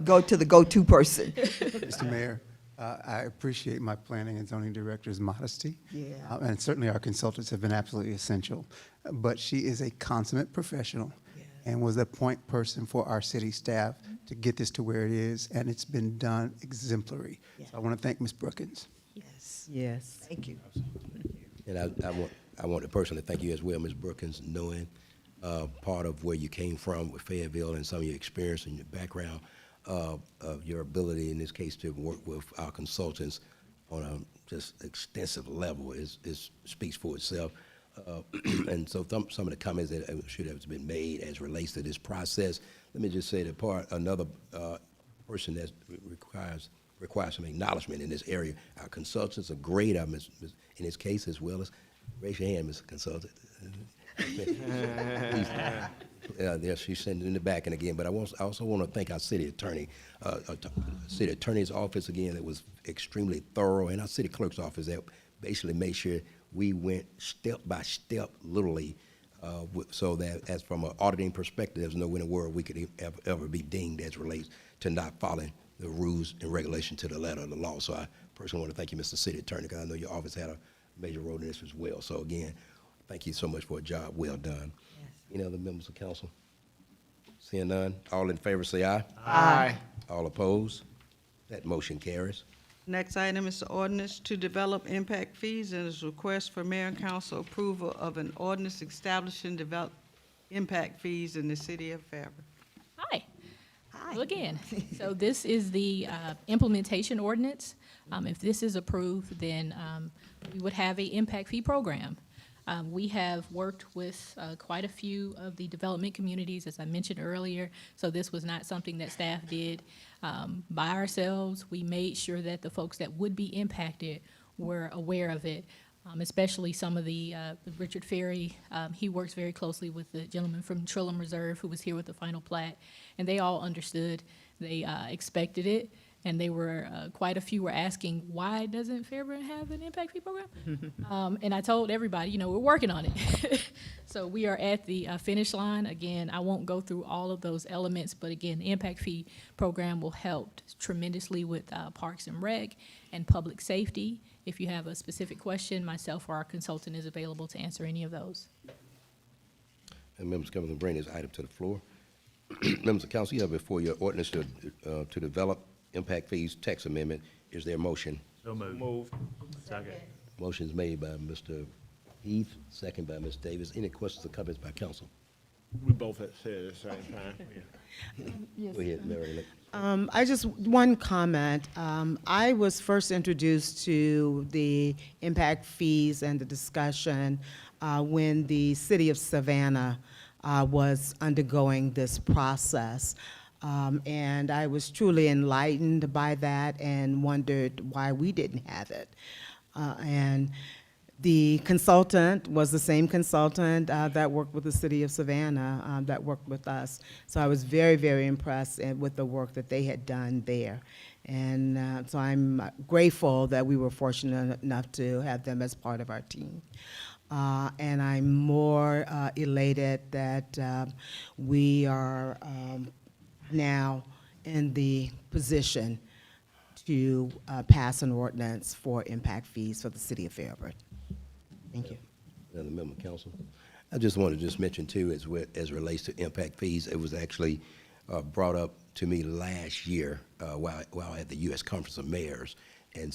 go to the go-to person. Mr. Mayor, I appreciate my planning and zoning director's modesty. Yeah. And certainly our consultants have been absolutely essential. But she is a consummate professional and was the point person for our city staff to get this to where it is, and it's been done exemplary. So I want to thank Ms. Brookins. Yes. Yes. Thank you. And I want to personally thank you as well, Ms. Brookins, knowing part of where you came from with Fayetteville and some of your experience and your background, of your ability in this case to work with our consultants on a just extensive level is speaks for itself. And so some of the comments that should have been made as relates to this process, let me just say that another person that requires some acknowledgement in this area. Our consultants are great, in this case as well as, raise your hand, Mr. Consultant. There, she's sitting in the back, and again, but I also want to thank our city attorney, city attorney's office again, that was extremely thorough, and our city clerk's office that basically made sure we went step by step, literally, so that as from an auditing perspective, there's no way in the world we could ever be dinged as relates to not following the rules and regulation to the letter of the law. So I personally want to thank you, Mr. City Attorney, because I know your office had a major role in this as well. So again, thank you so much for a job well done. Yes. Any other members of council? Seeing none, all in favor say aye. Aye. All opposed? That motion carries. Next item is the ordinance to develop impact fees, and is a request for mayor and council approval of an ordinance establishing develop impact fees in the city of Fairburn. Hi. Well, again, so this is the implementation ordinance. If this is approved, then we would have an impact fee program. We have worked with quite a few of the development communities, as I mentioned earlier, so this was not something that staff did by ourselves. We made sure that the folks that would be impacted were aware of it, especially some of the Richard Ferry. He works very closely with the gentleman from Trillium Reserve who was here with the final plat, and they all understood. They expected it. And they were, quite a few were asking, why doesn't Fairburn have an impact fee program? And I told everybody, we're working on it. So we are at the finish line. Again, I won't go through all of those elements, but again, the impact fee program will help tremendously with Parks and Rec and public safety. If you have a specific question, myself or our consultant is available to answer any of those. And members coming to bring this item to the floor. Members of council, you have before your ordinance to develop impact fees tax amendment. Is there a motion? So moved. Second. Motion is made by Mr. Heath, second by Ms. Davis. Any questions or comments by council? We both had said at the same time. Go ahead, Mary. I just, one comment. I was first introduced to the impact fees and the discussion when the city of Savannah was undergoing this process. And I was truly enlightened by that and wondered why we didn't have it. And the consultant was the same consultant that worked with the city of Savannah that worked with us. So I was very, very impressed with the work that they had done there. And so I'm grateful that we were fortunate enough to have them as part of our team. And I'm more elated that we are now in the position to pass an ordinance for impact fees for the city of Fairburn. Thank you. Another member of council. I just wanted to just mention too, as relates to impact fees, it was actually brought up to me last year while at the U.S. Conference of Mayors, and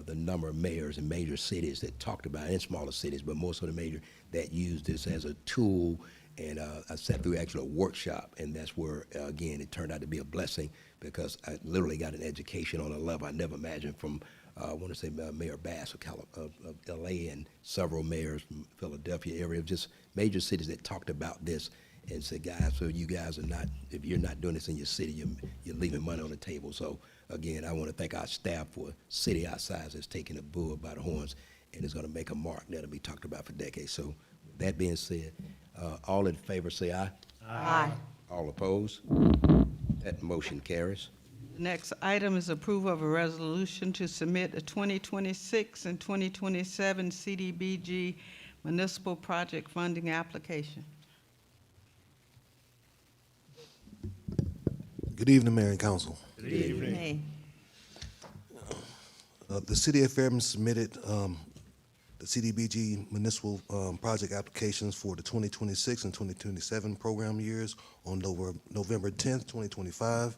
the number of mayors in major cities that talked about, in smaller cities, but more so the major, that used this as a tool. And I sat through actually a workshop, and that's where, again, it turned out to be a blessing because I literally got an education on a level I never imagined from, I want to say Mayor Bass of L.A. and several mayors from Philadelphia area, just major cities that talked about this and said, guys, so you guys are not, if you're not doing this in your city, you're leaving money on the table. So, again, I want to thank our staff for a city our size that's taking the bull by the horns and is going to make a mark that'll be talked about for decades. So, with that being said, all in favor say aye. Aye. All opposed? That motion carries. Next item is approval of a resolution to submit a 2026 and 2027 CDBG municipal project funding application. Good evening, Mayor and Council. Good evening. Hey. The City of Fairburn submitted the CDBG municipal project applications for the 2026 and 2027 program years on November 10th, 2025.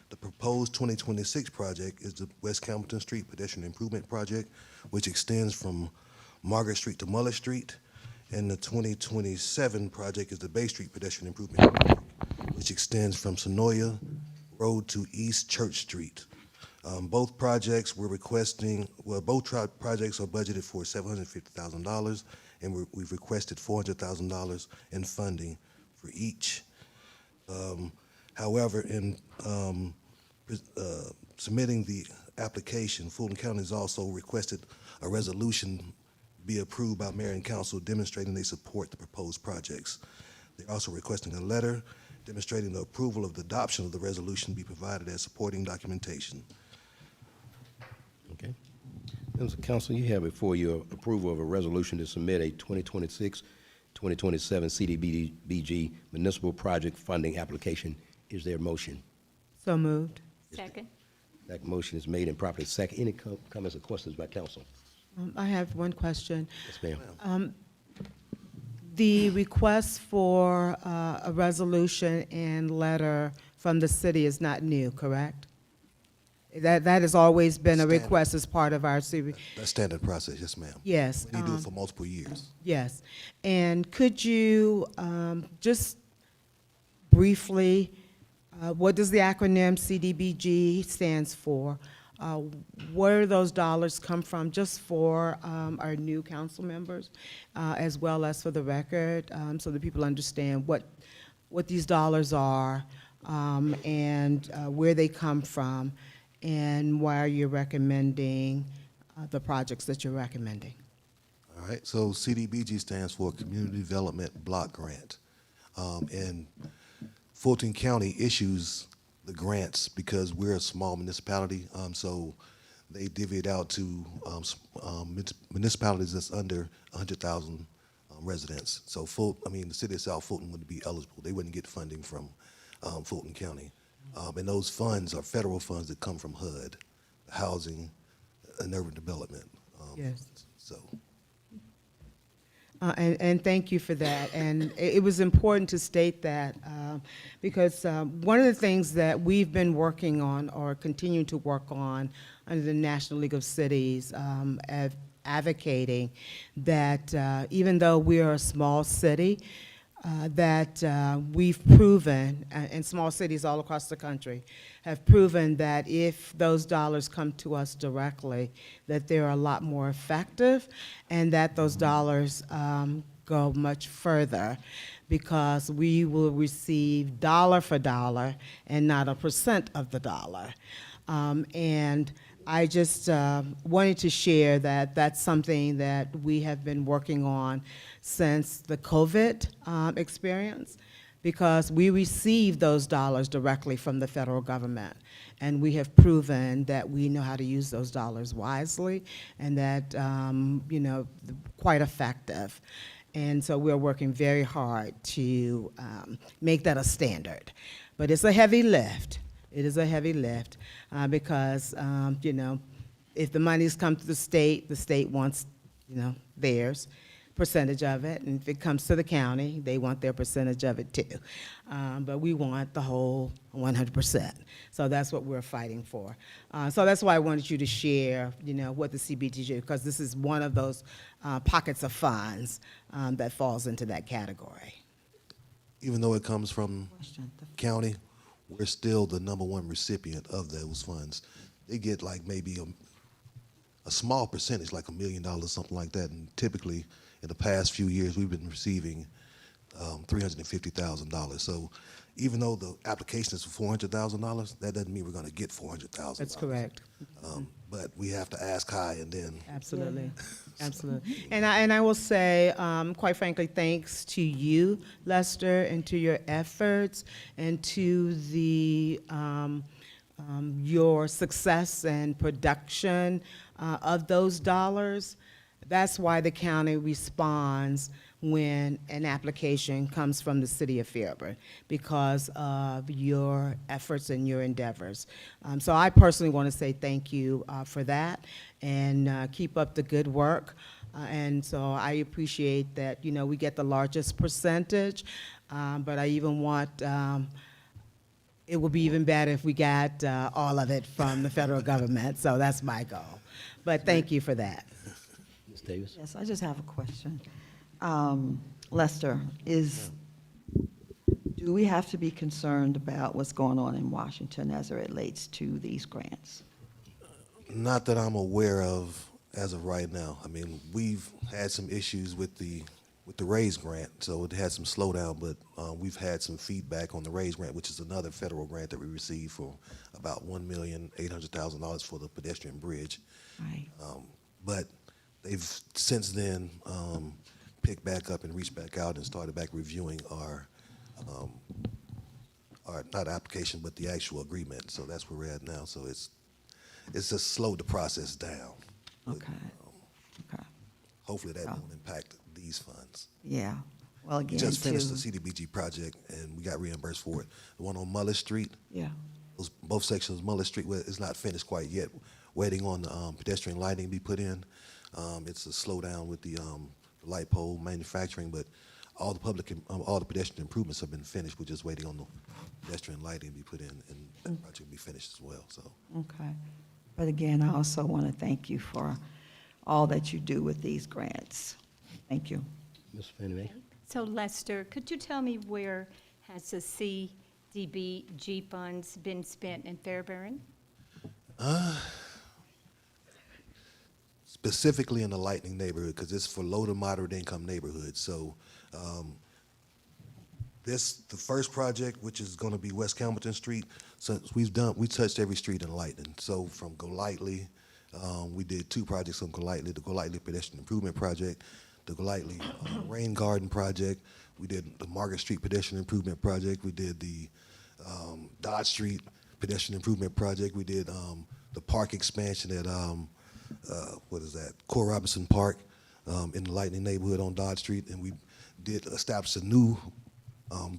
The proposed 2026 project is the West Campbellton Street Pedestrian Improvement Project, which extends from Margaret Street to Mullet Street. And the 2027 project is the Bay Street Pedestrian Improvement Project, which extends from Sonoya Road to East Church Street. Both projects we're requesting, well, both projects are budgeted for $750,000, and we've requested $400,000 in funding for each. However, in submitting the application, Fulton County has also requested a resolution be approved by Mayor and Council demonstrating they support the proposed projects. They're also requesting a letter demonstrating the approval of the adoption of the resolution be provided as supporting documentation. Okay. Members of council, you have before you approval of a resolution to submit a 2026-2027 CDBG municipal project funding application. Is there a motion? So moved. Second. That motion is made and properly second. Any comments or questions by council? I have one question. Yes, ma'am. The request for a resolution and letter from the city is not new, correct? That has always been a request as part of our series. That's standard process, yes, ma'am. Yes. We do it for multiple years. Yes. And could you just briefly, what does the acronym CDBG stands for? Where do those dollars come from, just for our new council members, as well as for the record, so that people understand what these dollars are and where they come from, and why you're recommending the projects that you're recommending? All right, so CDBG stands for Community Development Block Grant. And Fulton County issues the grants because we're a small municipality, so they divvy it out to municipalities that's under 100,000 residents. So the city of South Fulton wouldn't be eligible. They wouldn't get funding from Fulton County. And those funds are federal funds that come from HUD, Housing and Urban Development. Yes. So. And thank you for that. And it was important to state that because one of the things that we've been working on or continuing to work on under the National League of Cities, advocating that even though we are a small city, that we've proven, and small cities all across the country have proven that if those dollars come to us directly, that they're a lot more effective, and that those dollars go much further, because we will receive dollar for dollar and not a percent of the dollar. And I just wanted to share that that's something that we have been working on since the COVID experience, because we receive those dollars directly from the federal government. And we have proven that we know how to use those dollars wisely, and that, you know, quite effective. And so we're working very hard to make that a standard. But it's a heavy lift. It is a heavy lift because, you know, if the money's come to the state wants, you know, theirs percentage of it. And if it comes to the county, they want their percentage of it too. But we want the whole 100%. So that's what we're fighting for. So that's why I wanted you to share, you know, what the CBG do, because this is one of those pockets of funds that falls into that category. Even though it comes from county, we're still the #1 recipient of those funds. They get like maybe a small percentage, like $1 million, something like that. And typically, in the past few years, we've been receiving $350,000. So even though the application is for $400,000, that doesn't mean we're going to get $400,000. That's correct. But we have to ask high, and then Absolutely, absolutely. And I will say, quite frankly, thanks to you, Lester, and to your efforts, and to the your success and production of those dollars. That's why the county responds when an application comes from the city of Fairburn, because of your efforts and your endeavors. So I personally want to say thank you for that, and keep up the good work. And so I appreciate that, you know, we get the largest percentage, but I even want, it would be even better if we got all of it from the federal government. So that's my goal. But thank you for that. Ms. Davis? Yes, I just have a question. Lester, do we have to be concerned about what's going on in Washington as it relates to these grants? not that I'm aware of as of right now. I mean, we've had some issues with the RAISE grant, so it had some slowdown, but we've had some feedback on the RAISE grant, which is another federal grant that we received for about $1,800,000 for the pedestrian bridge. Right. But they've since then picked back up and reached back out and started back reviewing our not application, but the actual agreement. So that's where we're at now. So it's just slowed the process down. Okay. But, hopefully that won't impact these funds. Yeah. Well, again, We just finished the CDBG project and we got reimbursed for it. The one on Mullet Street. Yeah. Both sections of Mullet Street is not finished quite yet. Waiting on the pedestrian lighting to be put in. It's a slowdown with the light pole manufacturing, but all the pedestrian improvements have been finished. We're just waiting on the pedestrian lighting to be put in, and that project will be finished as well. So. Okay. But again, I also want to thank you for all that you do with these grants. Thank you. Ms. Fannie Mae? So Lester, could you tell me where has the CDBG funds been spent in Fairburn? Specifically in the Lightning neighborhood, because it's for low to moderate income neighborhoods. So the first project, which is going to be West Campbellton Street, since we touched every street in Lightning. So from Golightly, we did 2 projects on Golightly, the Golightly Pedestrian Improvement Project, the Golightly Rain Garden Project. We did the Margaret Street Pedestrian Improvement Project. We did the Dodge Street Pedestrian Improvement Project. We did the park expansion at Core Robinson Park in the Lightning neighborhood on Dodge Street, and we did establish a new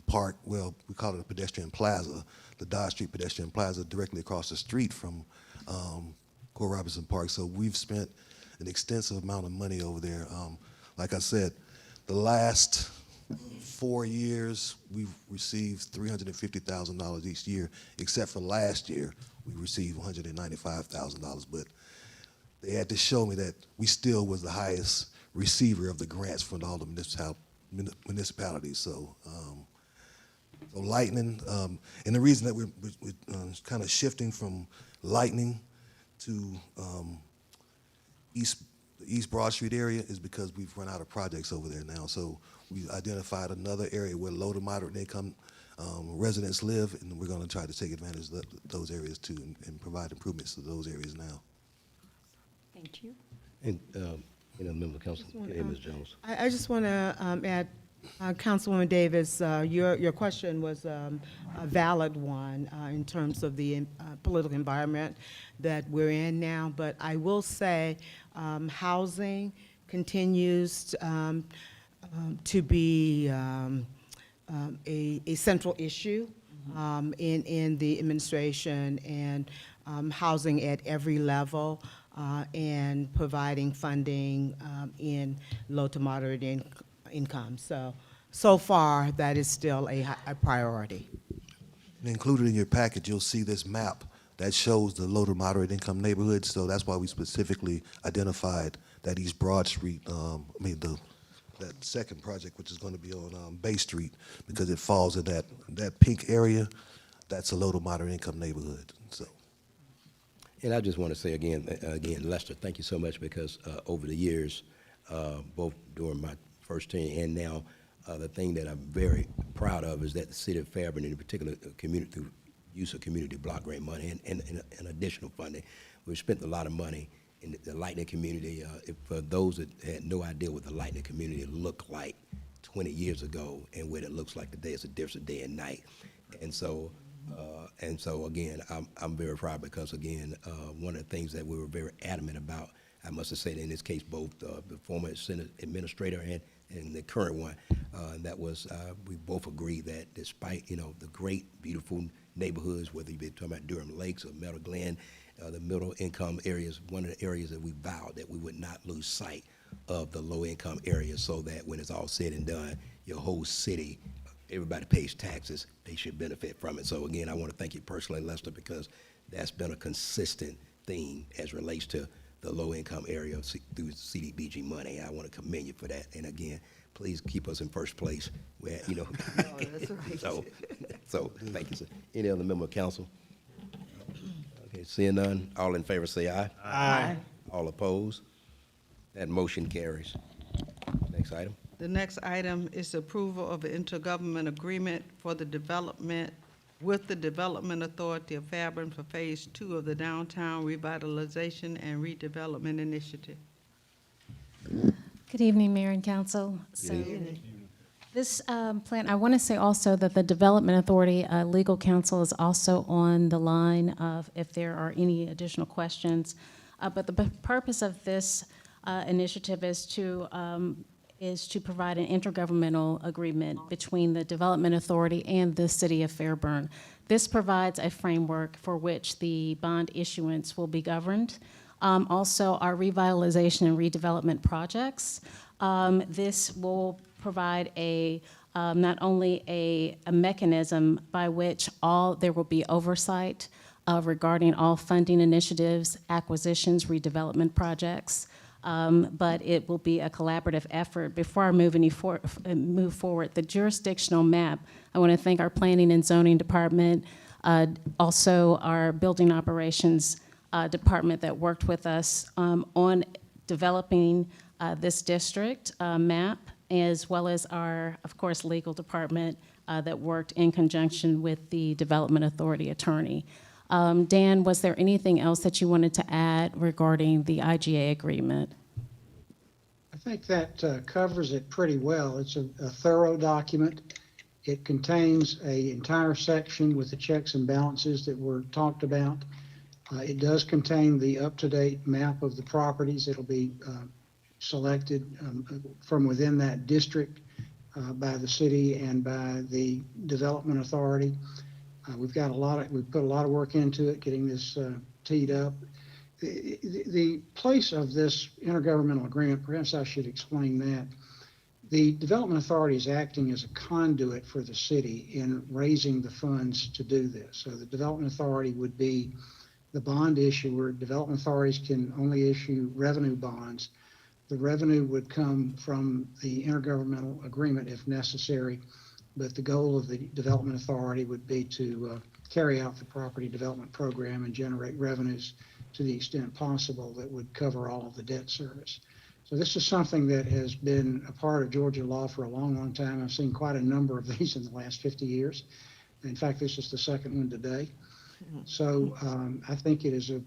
park. Well, we call it a pedestrian plaza, the Dodge Street Pedestrian Plaza, directly across the street from Core Robinson Park. So we've spent an extensive amount of money over there. Like I said, the last 4 years, we've received $350,000 each year, except for last year, we received $195,000. But they had to show me that we still was the highest receiver of the grants from all the municipalities. So, so lightning, and the reason that we're kind of shifting from lightning to the East Broad Street area is because we've run out of projects over there now. So we identified another area where low to moderate income residents live, and we're going to try to take advantage of those areas too and provide improvements to those areas now. Thank you. And, member of council, Ms. Jones. I just want to add, Councilwoman Davis, your question was a valid one in terms of the political environment that we're in now. But I will say housing continues to be a central issue in the administration, and housing at every level, and providing funding in low to moderate income. So far, that is still a priority. And included in your package, you'll see this map that shows the low to moderate income neighborhoods. So that's why we specifically identified that East Broad Street, that second project, which is going to be on Bay Street, because it falls in that pink area. That's a low to moderate income neighborhood. So. And I just want to say again, Lester, thank you so much, because over the years, both during my first tenure and now, the thing that I'm very proud of is that the city of Fairburn, in particular, community, through use of community block grant money and additional funding, we've spent a lot of money in the Lightning community. For those that had no idea what the Lightning community looked like 20 years ago and what it looks like today, it's a different day and night. And so again, I'm very proud, because again, one of the things that we were very adamant about, I must have said in this case, both the former Senate administrator and the current one, that was we both agreed that despite the great, beautiful neighborhoods, whether you be talking about Durham Lakes or Meadow Glen, the middle income areas, one of the areas that we vowed that we would not lose sight of the low income areas, so that when it's all said and done, your whole city, everybody pays taxes, they should benefit from it. So again, I want to thank you personally, Lester, because that's been a consistent theme as relates to the low-income area through CDBG money. I want to commend you for that. And again, please keep us in first place. Where Oh, that's right. So thank you, sir. Any other member of council? Okay, seeing none, all in favor say aye. Aye. All opposed? That motion carries. Next item. The next item is approval of an intergovernmental agreement for the development with the Development Authority of Fairburn for Phase 2 of the Downtown Revitalization and Redevelopment Initiative. Good evening, Mayor and Council. So this plan, I want to say also that the Development Authority legal counsel is also on the line if there are any additional questions. But the purpose of this initiative is to provide an intergovernmental agreement between the Development Authority and the City of Fairburn. This provides a framework for which the bond issuance will be governed. Also, our revitalization and redevelopment projects. This will provide not only a mechanism by which there will be oversight regarding all funding initiatives, acquisitions, redevelopment projects, but it will be a collaborative effort. Before I move forward, the jurisdictional map, I want to thank our Planning and Zoning Department, also our Building Operations Department that worked with us on developing this district map, as well as our, of course, legal department that worked in conjunction with the Development Authority attorney. Dan, was there anything else that you wanted to add regarding the IGA agreement? I think that covers it pretty well. It's a thorough document. It contains an entire section with the checks and balances that were talked about. It does contain the up-to-date map of the properties. It'll be selected from within that district by the city and by the Development Authority. We've put a lot of work into it, getting this teed up. The place of this intergovernmental agreement, perhaps I should explain that. The Development Authority is acting as a conduit for the city in raising the funds to do this. So the Development Authority would be the bond issuer. Development authorities can only issue revenue bonds. The revenue would come from the intergovernmental agreement if necessary, but the goal of the Development Authority would be to carry out the property development program and generate revenues to the extent possible that would cover all of the debt service. So this is something that has been a part of Georgia law for a long, long time. I've seen quite a number of these in the last 50 years. In fact, this is the second one today. So I think it is a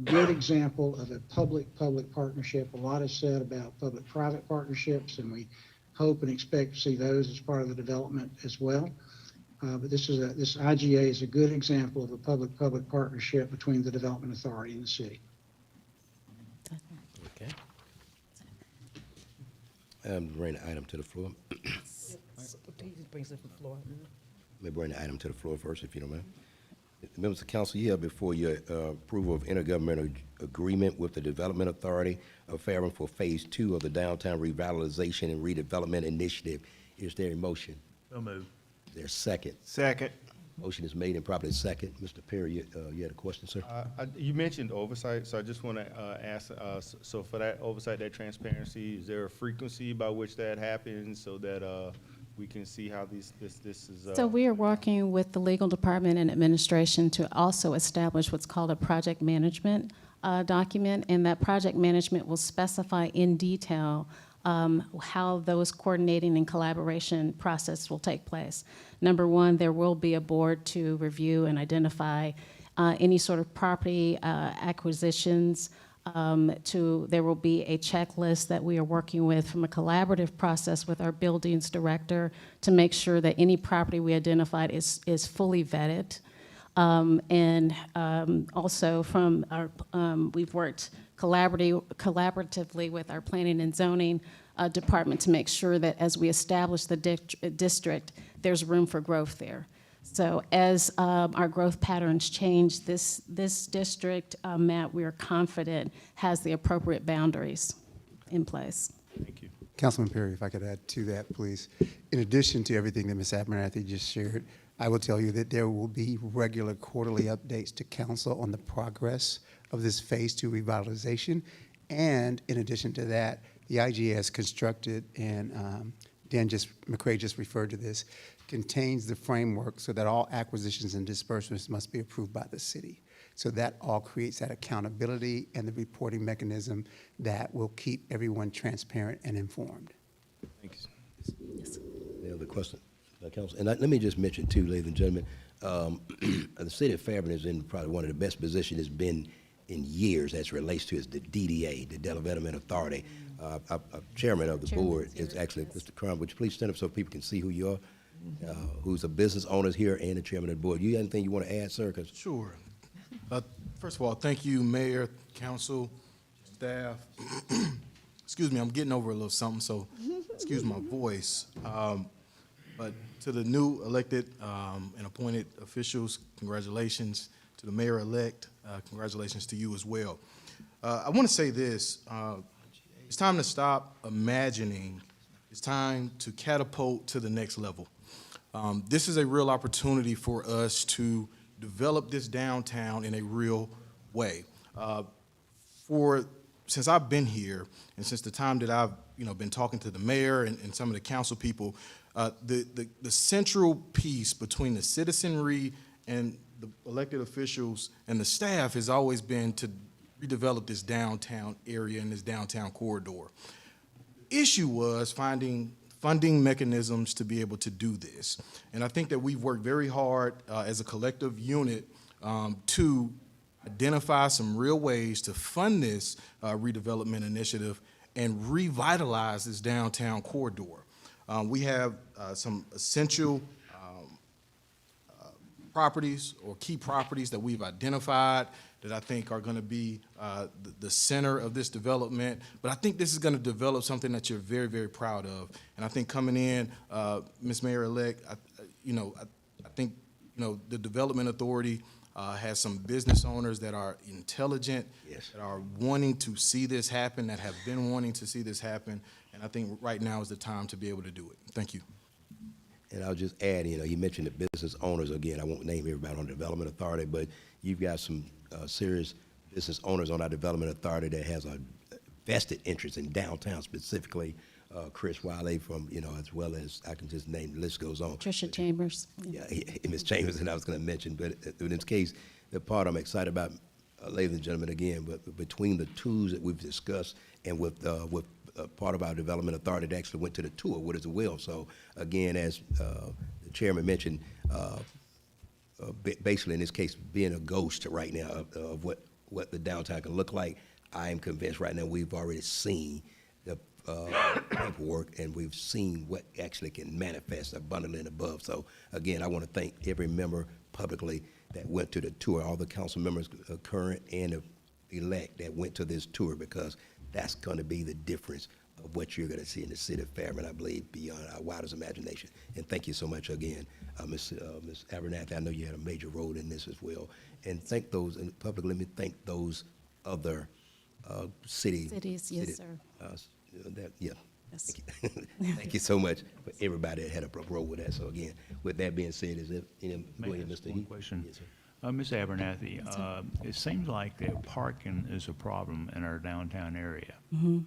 good example of a public-public partnership. A lot is said about public-private partnerships, and we hope and expect to see those as part of the development as well. But this IGA is a good example of a public-public partnership between the Development Authority and the city. Okay. Bring the item to the floor. Brings it to the floor. Let me bring the item to the floor first, if you don't mind. Members of council, you have before you approval of intergovernmental agreement with the Development Authority of Fairburn for Phase 2 of the Downtown Revitalization and Redevelopment Initiative. Is there a motion? So moved. Is there a second? Second. Motion is made and properly second. Mr. Perry, you had a question, sir? You mentioned oversight, so I just want to ask, so for that oversight, that transparency, is there a frequency by which that happens so that we can see how this is? So we are working with the legal department and administration to also establish what's called a project management document, and that project management will specify in detail how those coordinating and collaboration process will take place. Number one, there will be a board to review and identify any sort of property acquisitions. There will be a checklist that we are working with from a collaborative process with our buildings director to make sure that any property we identified is fully vetted. Also from our, we've worked collaboratively with our planning and zoning department to make sure that as we establish the district, there's room for growth there. So as our growth patterns change, this district map, we are confident, has the appropriate boundaries in place. Thank you. Councilman Perry, if I could add to that, please. In addition to everything that Ms. Abernathy just shared, I will tell you that there will be regular quarterly updates to council on the progress of this Phase 2 revitalization. And in addition to that, the IGA has constructed, and McCray just referred to this, contains the framework so that all acquisitions and disbursements must be approved by the city. So that all creates that accountability and the reporting mechanism that will keep everyone transparent and informed. Thank you. Yes. Any other question, council? And let me just mention too, ladies and gentlemen, the city of Fairburn is in probably one of the best positions it's been in years as it relates to is the DDA, the Development Authority. Our chairman of the board is actually Mr. Crum. Would you please stand up so people can see who you are? Who's a business owner here and the chairman of the board. You got anything you want to add, sir? Sure. First of all, thank you, Mayor, Council, staff. Excuse me, I'm getting over a little something, so excuse my voice. But to the new elected and appointed officials, congratulations. To the mayor-elect, congratulations to you as well. I want to say this. It's time to stop imagining. It's time to catapult to the next level. This is a real opportunity for us to develop this downtown in a real way. Since I've been here, and since the time that I've been talking to the mayor and some of the council people, the central piece between the citizenry and the elected officials and the staff has always been to redevelop this downtown area and this downtown corridor. Issue was finding funding mechanisms to be able to do this. And I think that we've worked very hard as a collective unit to identify some real ways to fund this redevelopment initiative and revitalize this downtown corridor. We have some essential properties or key properties that we've identified that I think are going to be the center of this development. But I think this is going to develop something that you're very, very proud of. And I think coming in, Ms. Mayor-elect, I think the Development Authority has some business owners that are intelligent, Yes. that are wanting to see this happen, that have been wanting to see this happen, and I think right now is the time to be able to do it. Thank you. And I'll just add, you mentioned the business owners again. I won't name everybody on the Development Authority, but you've got some serious business owners on our Development Authority that has a vested interest in downtown, specifically Chris Wiley from, as well as, I can just name, the list goes on. Tricia Chambers. Yeah, Ms. Chambers, and I was going to mention, but in this case, the part I'm excited about, ladies and gentlemen, again, but between the tools that we've discussed and with part of our Development Authority that actually went to the tour with us as well. So again, as the chairman mentioned, basically in this case, being a ghost right now of what the downtown can look like, I am convinced right now we've already seen the paperwork, and we've seen what actually can manifest abundantly and above. So again, I want to thank every member publicly that went to the tour, all the council members, current and elect, that went to this tour, because that's going to be the difference of what you're going to see in the city of Fairburn, I believe, beyond our wildest imagination. And thank you so much again, Ms. Abernathy. I know you had a major role in this as well. And thank those, and publicly, let me thank those other cities. Yes, sir. Yes. Thank you so much for everybody that had a role with that. So again, with that being said, is it, go ahead, Mr. One Heath. question. Yes, sir. Ms. Abernathy, it seems like that parking is a problem in our downtown area. Mm-hmm.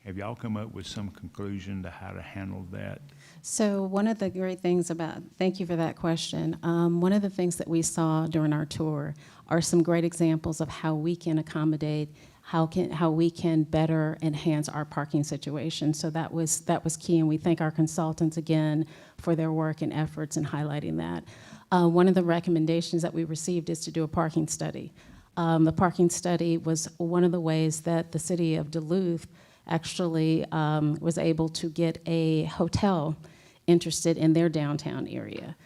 Have y'all come up with some conclusion to how to handle that? So one of the great things thank you for that question. One of the things that we saw during our tour are some great examples of how we can accommodate, how we can better enhance our parking situation. So that was key, and we thank our consultants again for their work and efforts in highlighting that. One of the recommendations that we received is to do a parking study. The parking study was one of the ways that the city of Duluth actually was able to get a hotel interested in their downtown area.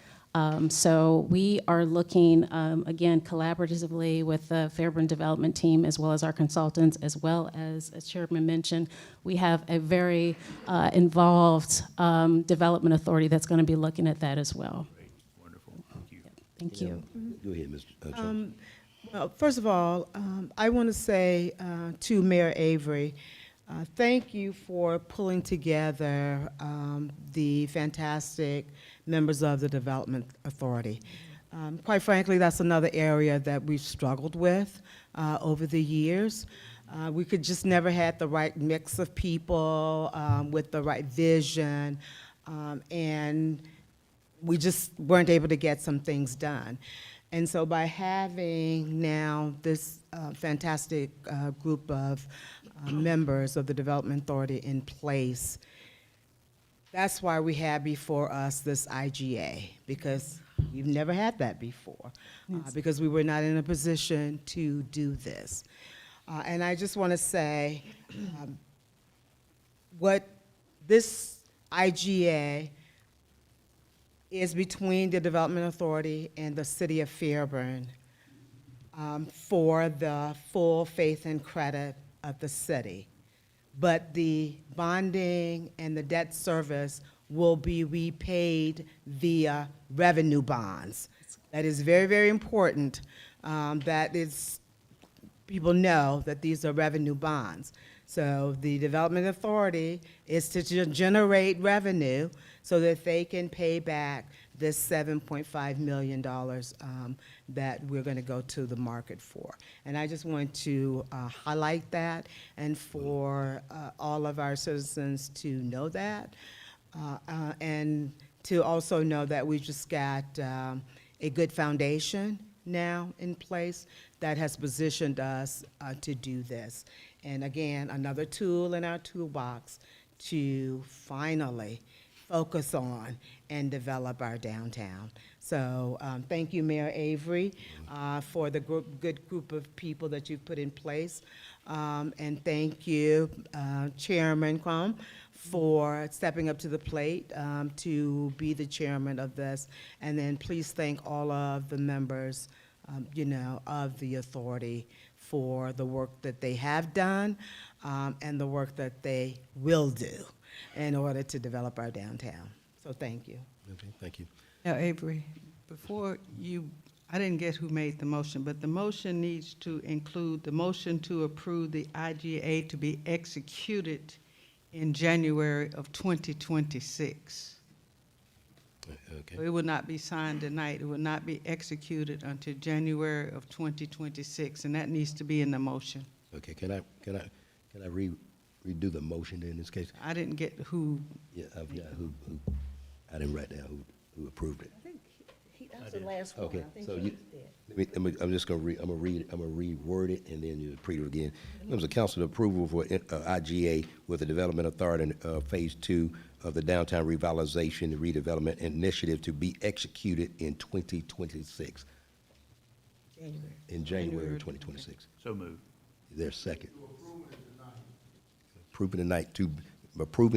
So we are looking, again, collaboratively with the Fairburn development team, as well as our consultants, as well as Chairman mentioned, we have a very involved development authority that's going to be looking at that as well. Great, wonderful, thank you. Thank you. Go ahead, Mr. Chairman. Well, first of all, I want to say to Mayor Avery, thank you for pulling together the fantastic members of the Development Authority. Quite frankly, that's another area that we've struggled with over the years. We could just never had the right mix of people with the right vision, and we just weren't able to get some things done. And so by having now this fantastic group of members of the Development Authority in place, that's why we have before us this IGA, because we've never had that before, because we were not in a position to do this. And I just want to say what this IGA is between the Development Authority and the City of Fairburn for the full faith and credit of the city. But the bonding and the debt service will be repaid via revenue bonds. That is very, very important. People know that these are revenue bonds. So the Development Authority is to generate revenue so that they can pay back this $7.5 million that we're going to go to the market for. And I just want to highlight that, and for all of our citizens to know that, and to also know that we've just got a good foundation now in place that has positioned us to do this. And again, another tool in our toolbox to finally focus on and develop our downtown. So thank you, Mayor Avery, for the good group of people that you've put in place. And thank you, Chairman Crum, for stepping up to the plate to be the chairman of this. And then please thank all of the members of the authority for the work that they have done and the work that they will do in order to develop our downtown. So thank you. Okay, thank you. Now, Avery, before you I didn't get who made the motion, but the motion needs to include the motion to approve the IGA to be executed in January of 2026. Okay. So it will not be signed tonight. It will not be executed until January of 2026, and that needs to be in the motion. Okay, can I redo the motion in this case? I didn't get who. Yeah, I've got who, I didn't write down who approved it. I think that was the last one. Okay, I think so he you, was there. I'm just gonna read, I'm gonna reword it, and then you read it again. Members of council, approval for IGA with the Development Authority, Phase 2 of the Downtown Revitalization and Redevelopment Initiative to be executed in 2026. January. In January of 2026. So moved. Is there a second? Approving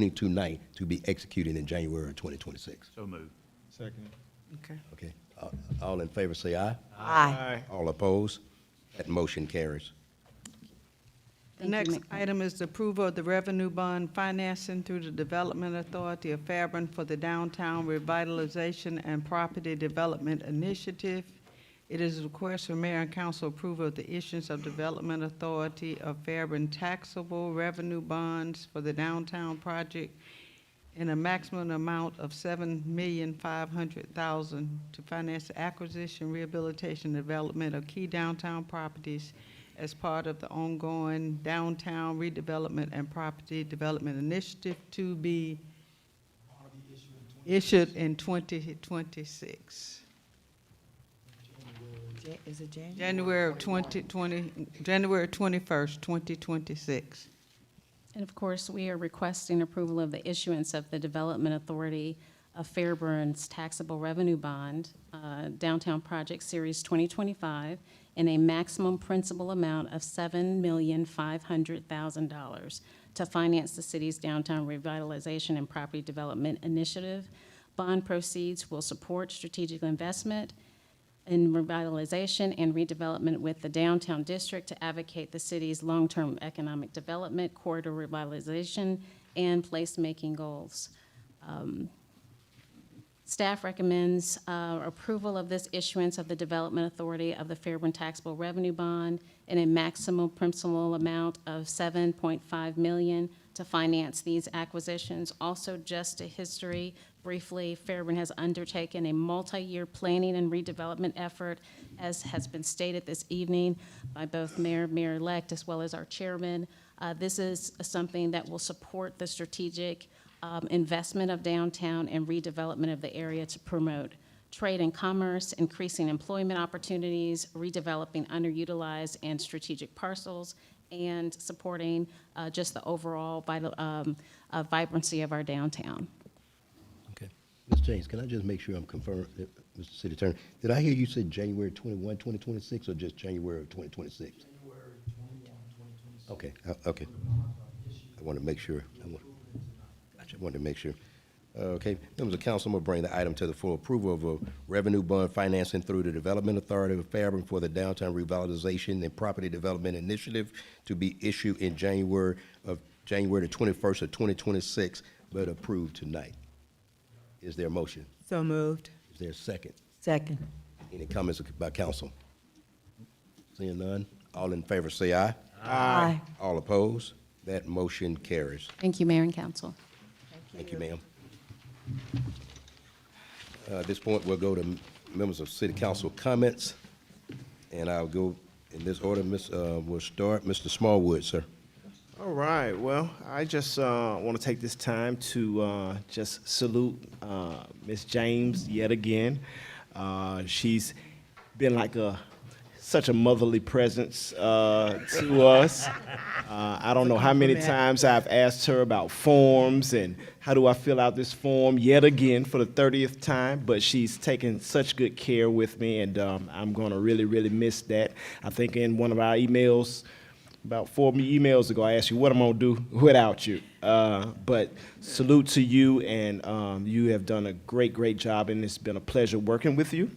it tonight to be executed in January of 2026. So moved. Second. Okay. Okay, all in favor say aye. Aye. All opposed? That motion carries. The next item is the approval of the revenue bond financing through the Development Authority of Fairburn for the Downtown Revitalization and Property Development Initiative. It is a request for mayor and council approval of the issuance of Development Authority of Fairburn taxable revenue bonds for the downtown project in a maximum amount of $7,500,000 to finance the acquisition, rehabilitation, development of key downtown properties as part of the ongoing Downtown Redevelopment and Property Development Initiative to be issued in 2026. Is it January? January 21st, 2026. And of course, we are requesting approval of the issuance of the Development Authority of Fairburn's taxable revenue bond, Downtown Project Series 2025, in a maximum principal amount of $7,500,000 to finance the city's downtown revitalization and property development initiative. Bond proceeds will support strategic investment in revitalization and redevelopment with the downtown district to advocate the city's long-term economic development, corridor revitalization, and placemaking goals. Staff recommends approval of this issuance of the Development Authority of the Fairburn Taxable Revenue Bond in a maximum principal amount of $7.5 million to finance these acquisitions. Also, just a history, briefly, Fairburn has undertaken a multi-year planning and redevelopment effort, as has been stated this evening by both Mayor-elect, as well as our chairman. This is something that will support the strategic investment of downtown and redevelopment of the area to promote trade and commerce, increasing employment opportunities, redeveloping underutilized and strategic parcels, and supporting just the overall vibrancy of our downtown. Okay. Ms. James, can I just make sure I'm confirmed, Mr. City Attorney? Did I hear you say January 21, 2026, or just January of 2026? January 21, 2026. Okay, okay. I want to make sure. I wanted to make sure. Okay, members of council, I'm going to bring the item to the full approval of a revenue bond financing through the Development Authority of Fairburn for the Downtown Revitalization and Property Development Initiative to be issued in January the 21st of 2026, but approved tonight. Is there a motion? So moved. Is there a second? Second. Any comments by council? Seeing none, all in favor say aye. Aye. All opposed? That motion carries. Thank you, Mayor and Council. Thank you, ma'am. At this point, we'll go to members of City Council comments, and I'll go in this order. We'll start, Mr. Smallwood, sir. All right, well, I just want to take this time to just salute Ms. James yet again. She's been like such a motherly presence to us. I don't know how many times I've asked her about forms and how do I fill out this form yet again for the 30th time, but she's taken such good care with me, and I'm going to really, really miss that. I think in one of our emails, about 4 emails ago, I asked you what I'm going to do without you. But salute to you, and you have done a great, great job, and it's been a pleasure working with you.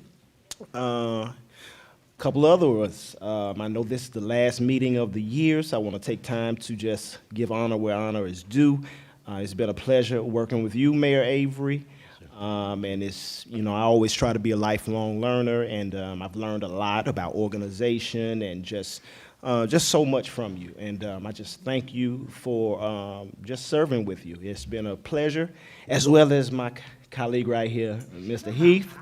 Couple others. I know this is the last meeting of the year, so I want to take time to just give honor where honor is due. It's been a pleasure working with you, Mayor Avery. And it's, you know, I always try to be a lifelong learner, and I've learned a lot about organization and just so much from you. And I just thank you for just serving with you. It's been a pleasure, as well as my colleague right here, Mr. Heath.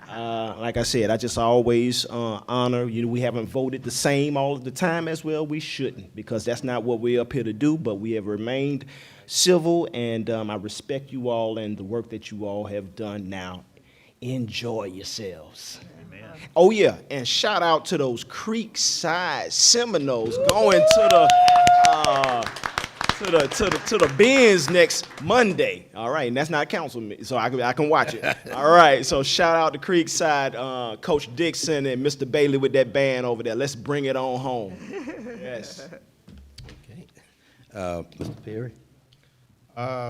Like I said, I just always honor, you know, we haven't voted the same all of the time as well. We shouldn't, because that's not what we're up here to do, but we have remained civil, and I respect you all and the work that you all have done. Now, enjoy yourselves. Amen. Oh yeah, and shout out to those Creekside Seminoles going to the Benz next Monday. All right, and that's not council meeting, so I can watch it. All right, so shout out to Creekside, Coach Dixon and Mr. Bailey with that band over there. Let's bring it on home. Yes. Okay. Mr. Perry?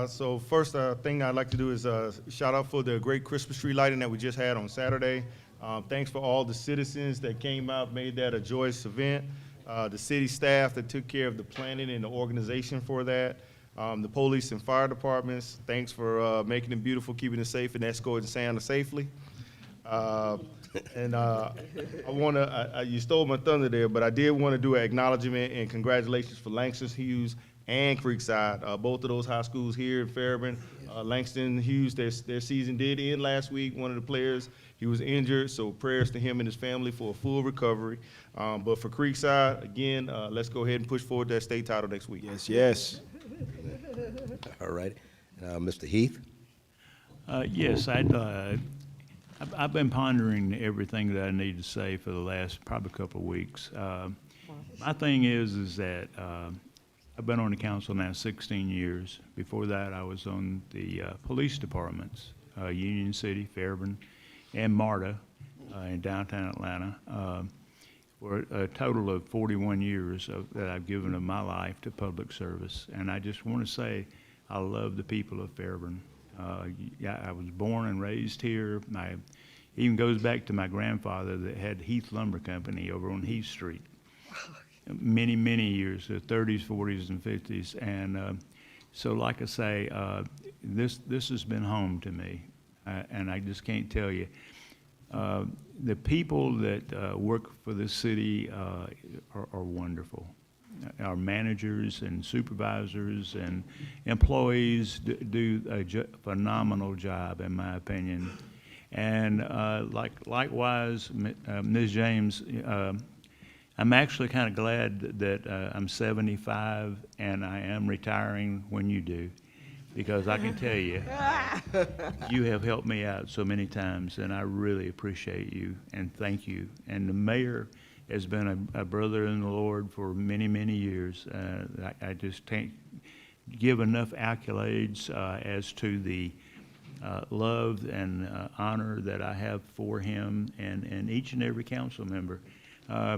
So first thing I'd like to do is shout out for the great Christmas tree lighting that we just had on Saturday. Thanks for all the citizens that came out, made that a joyous event. The city staff that took care of the planning and the organization for that. The police and fire departments, thanks for making it beautiful, keeping it safe, and escorting Santa safely. And I want to, you stole my thunder there, but I did want to do an acknowledgement and congratulations for Langston Hughes and Creekside, both of those high schools here in Fairburn. Langston Hughes, their season did end last week. One of the players, he was injured, so prayers to him and his family for a full recovery. But for Creekside, again, let's go ahead and push forward that state title next week. Yes, yes. All right. Mr. Heath? Yes, I've been pondering everything that I need to say for the last probably couple of weeks. My thing is that I've been on the council now 16 years. Before that, I was on the police departments, Union City, Fairburn, and MARTA in downtown Atlanta, for a total of 41 years that I've given of my life to public service. And I just want to say I love the people of Fairburn. I was born and raised here. It even goes back to my grandfather that had Heath Lumber Company over on Heath Street. Many, many years, the 30s, 40s, and 50s. And so like I say, this has been home to me. And I just can't tell you. The people that work for this city are wonderful. Our managers and supervisors and employees do a phenomenal job, in my opinion. And likewise, Ms. James, I'm actually kind of glad that I'm 75 and I am retiring when you do, because I can tell you, you have helped me out so many times, and I really appreciate you and thank you. And the mayor has been a brother in the Lord for many, many years. I just can't give enough accolades as to the love and honor that I have for him and each and every council member,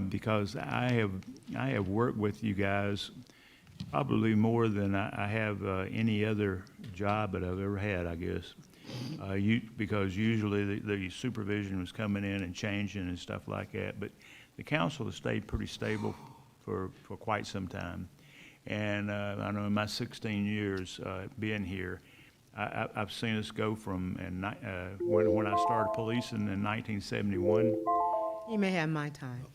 because I have worked with you guys probably more than I have any other job that I've ever had, I guess. Because usually the supervision was coming in and changing and stuff like that, but the council has stayed pretty stable for quite some time. And I know in my 16 years being here, I've seen us go from, when I started policing in 1971. You may have my time.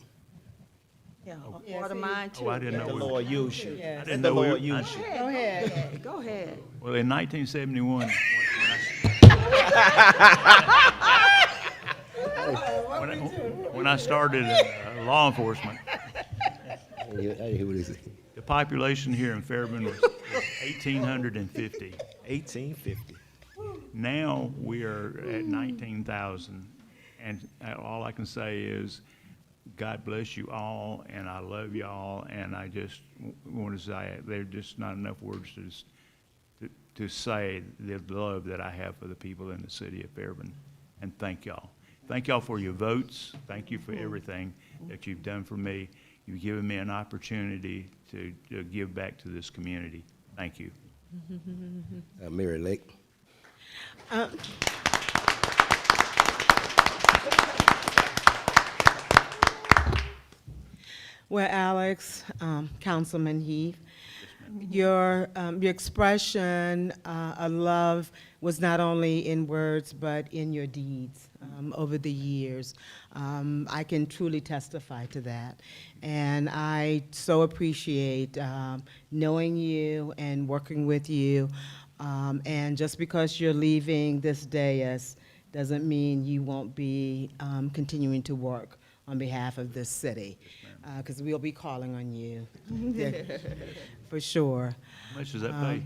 Yeah, part of mine too. Oh, I didn't know. The Lord use you. Yes. I didn't know the Lord use you. Go ahead. Go ahead. Well, in 1971, when I started law enforcement, the population here in Fairburn was 1,850. 1850. Now we are at 19,000, and all I can say is, God bless you all, and I love you all, and I just want to say there are just not enough words to say the love that I have for the people in the city of Fairburn, and thank y'all. Thank y'all for your votes. Thank you for everything that you've done for me. You've given me an opportunity to give back to this community. Thank you. Mary Lake. Well, Alex, Councilman Heath, your expression of love was not only in words, but in your deeds over the years. I can truly testify to that. And I so appreciate knowing you and working with you. And just because you're leaving this dais doesn't mean you won't be continuing to work on behalf of this city, because we'll be calling on you, for sure. How much does that pay?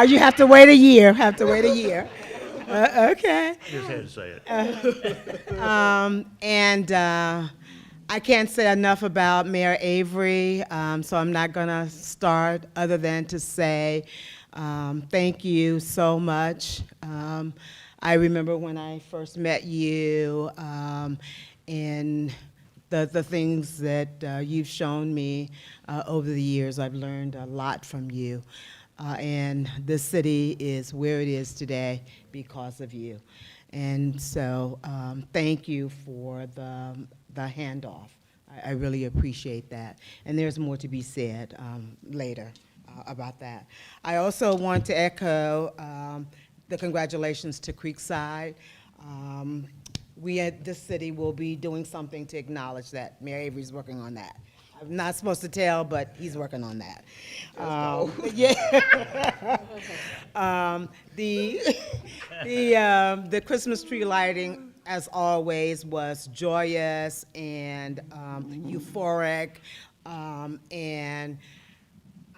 You have to wait a year, okay. Just had to say it. I can't say enough about Mayor Avery, so I'm not going to start other than to say thank you so much. I remember when I first met you and the things that you've shown me over the years. I've learned a lot from you. And this city is where it is today because of you. And so thank you for the handoff. I really appreciate that. And there's more to be said later about that. I also want to echo the congratulations to Creekside. We at this city will be doing something to acknowledge that. Mayor Avery's working on that. I'm not supposed to tell, but he's working on that. The Christmas tree lighting, as always, was joyous and euphoric, and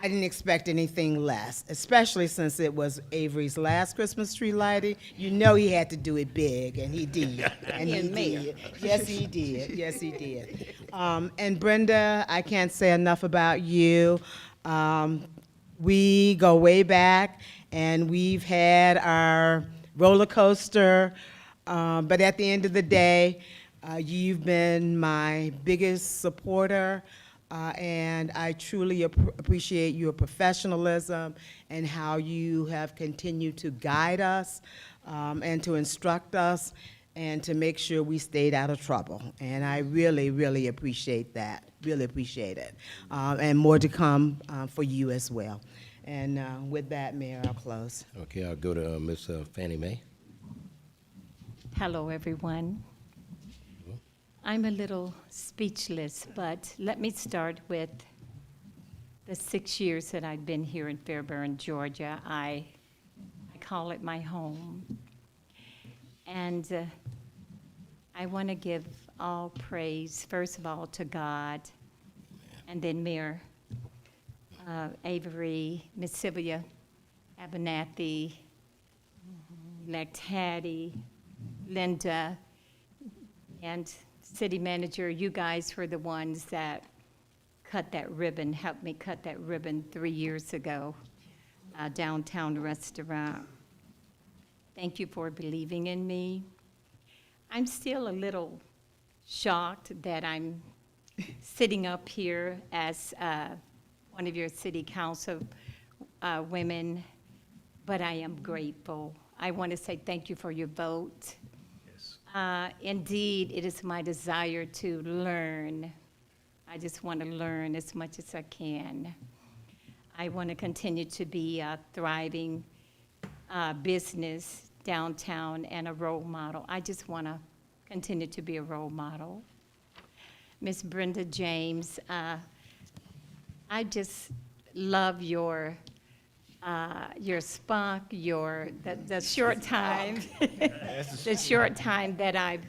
I didn't expect anything less, especially since it was Avery's last Christmas tree lighting. You know he had to do it big, and he did. And he did. Yes, he did. Yes, he did. And Brenda, I can't say enough about you. We go way back, and we've had our roller coaster, but at the end of the day, you've been my biggest supporter. And I truly appreciate your professionalism and how you have continued to guide us and to instruct us and to make sure we stayed out of trouble. And I really, really appreciate that, really appreciate it. And more to come for you as well. And with that, Mayor, I'll close. Okay, I'll go to Ms. Fannie Mae. Hello, everyone. I'm a little speechless, but let me start with the 6 years that I've been here in Fairburn, Georgia. I call it my home. And I want to give all praise, first of all, to God, and then Mayor Avery, Miss Sylvia Abernathy, elect Hattie, Linda, and City Manager. You guys were the ones that cut that ribbon, helped me cut that ribbon 3 years ago, downtown restaurant. Thank you for believing in me. I'm still a little shocked that I'm sitting up here as one of your city council women, but I am grateful. I want to say thank you for your vote. Indeed, it is my desire to learn. I just want to learn as much as I can. I want to continue to be a thriving business downtown and a role model. I just want to continue to be a role model. Miss Brenda James, I just love your spunk, the short time, the short time that I've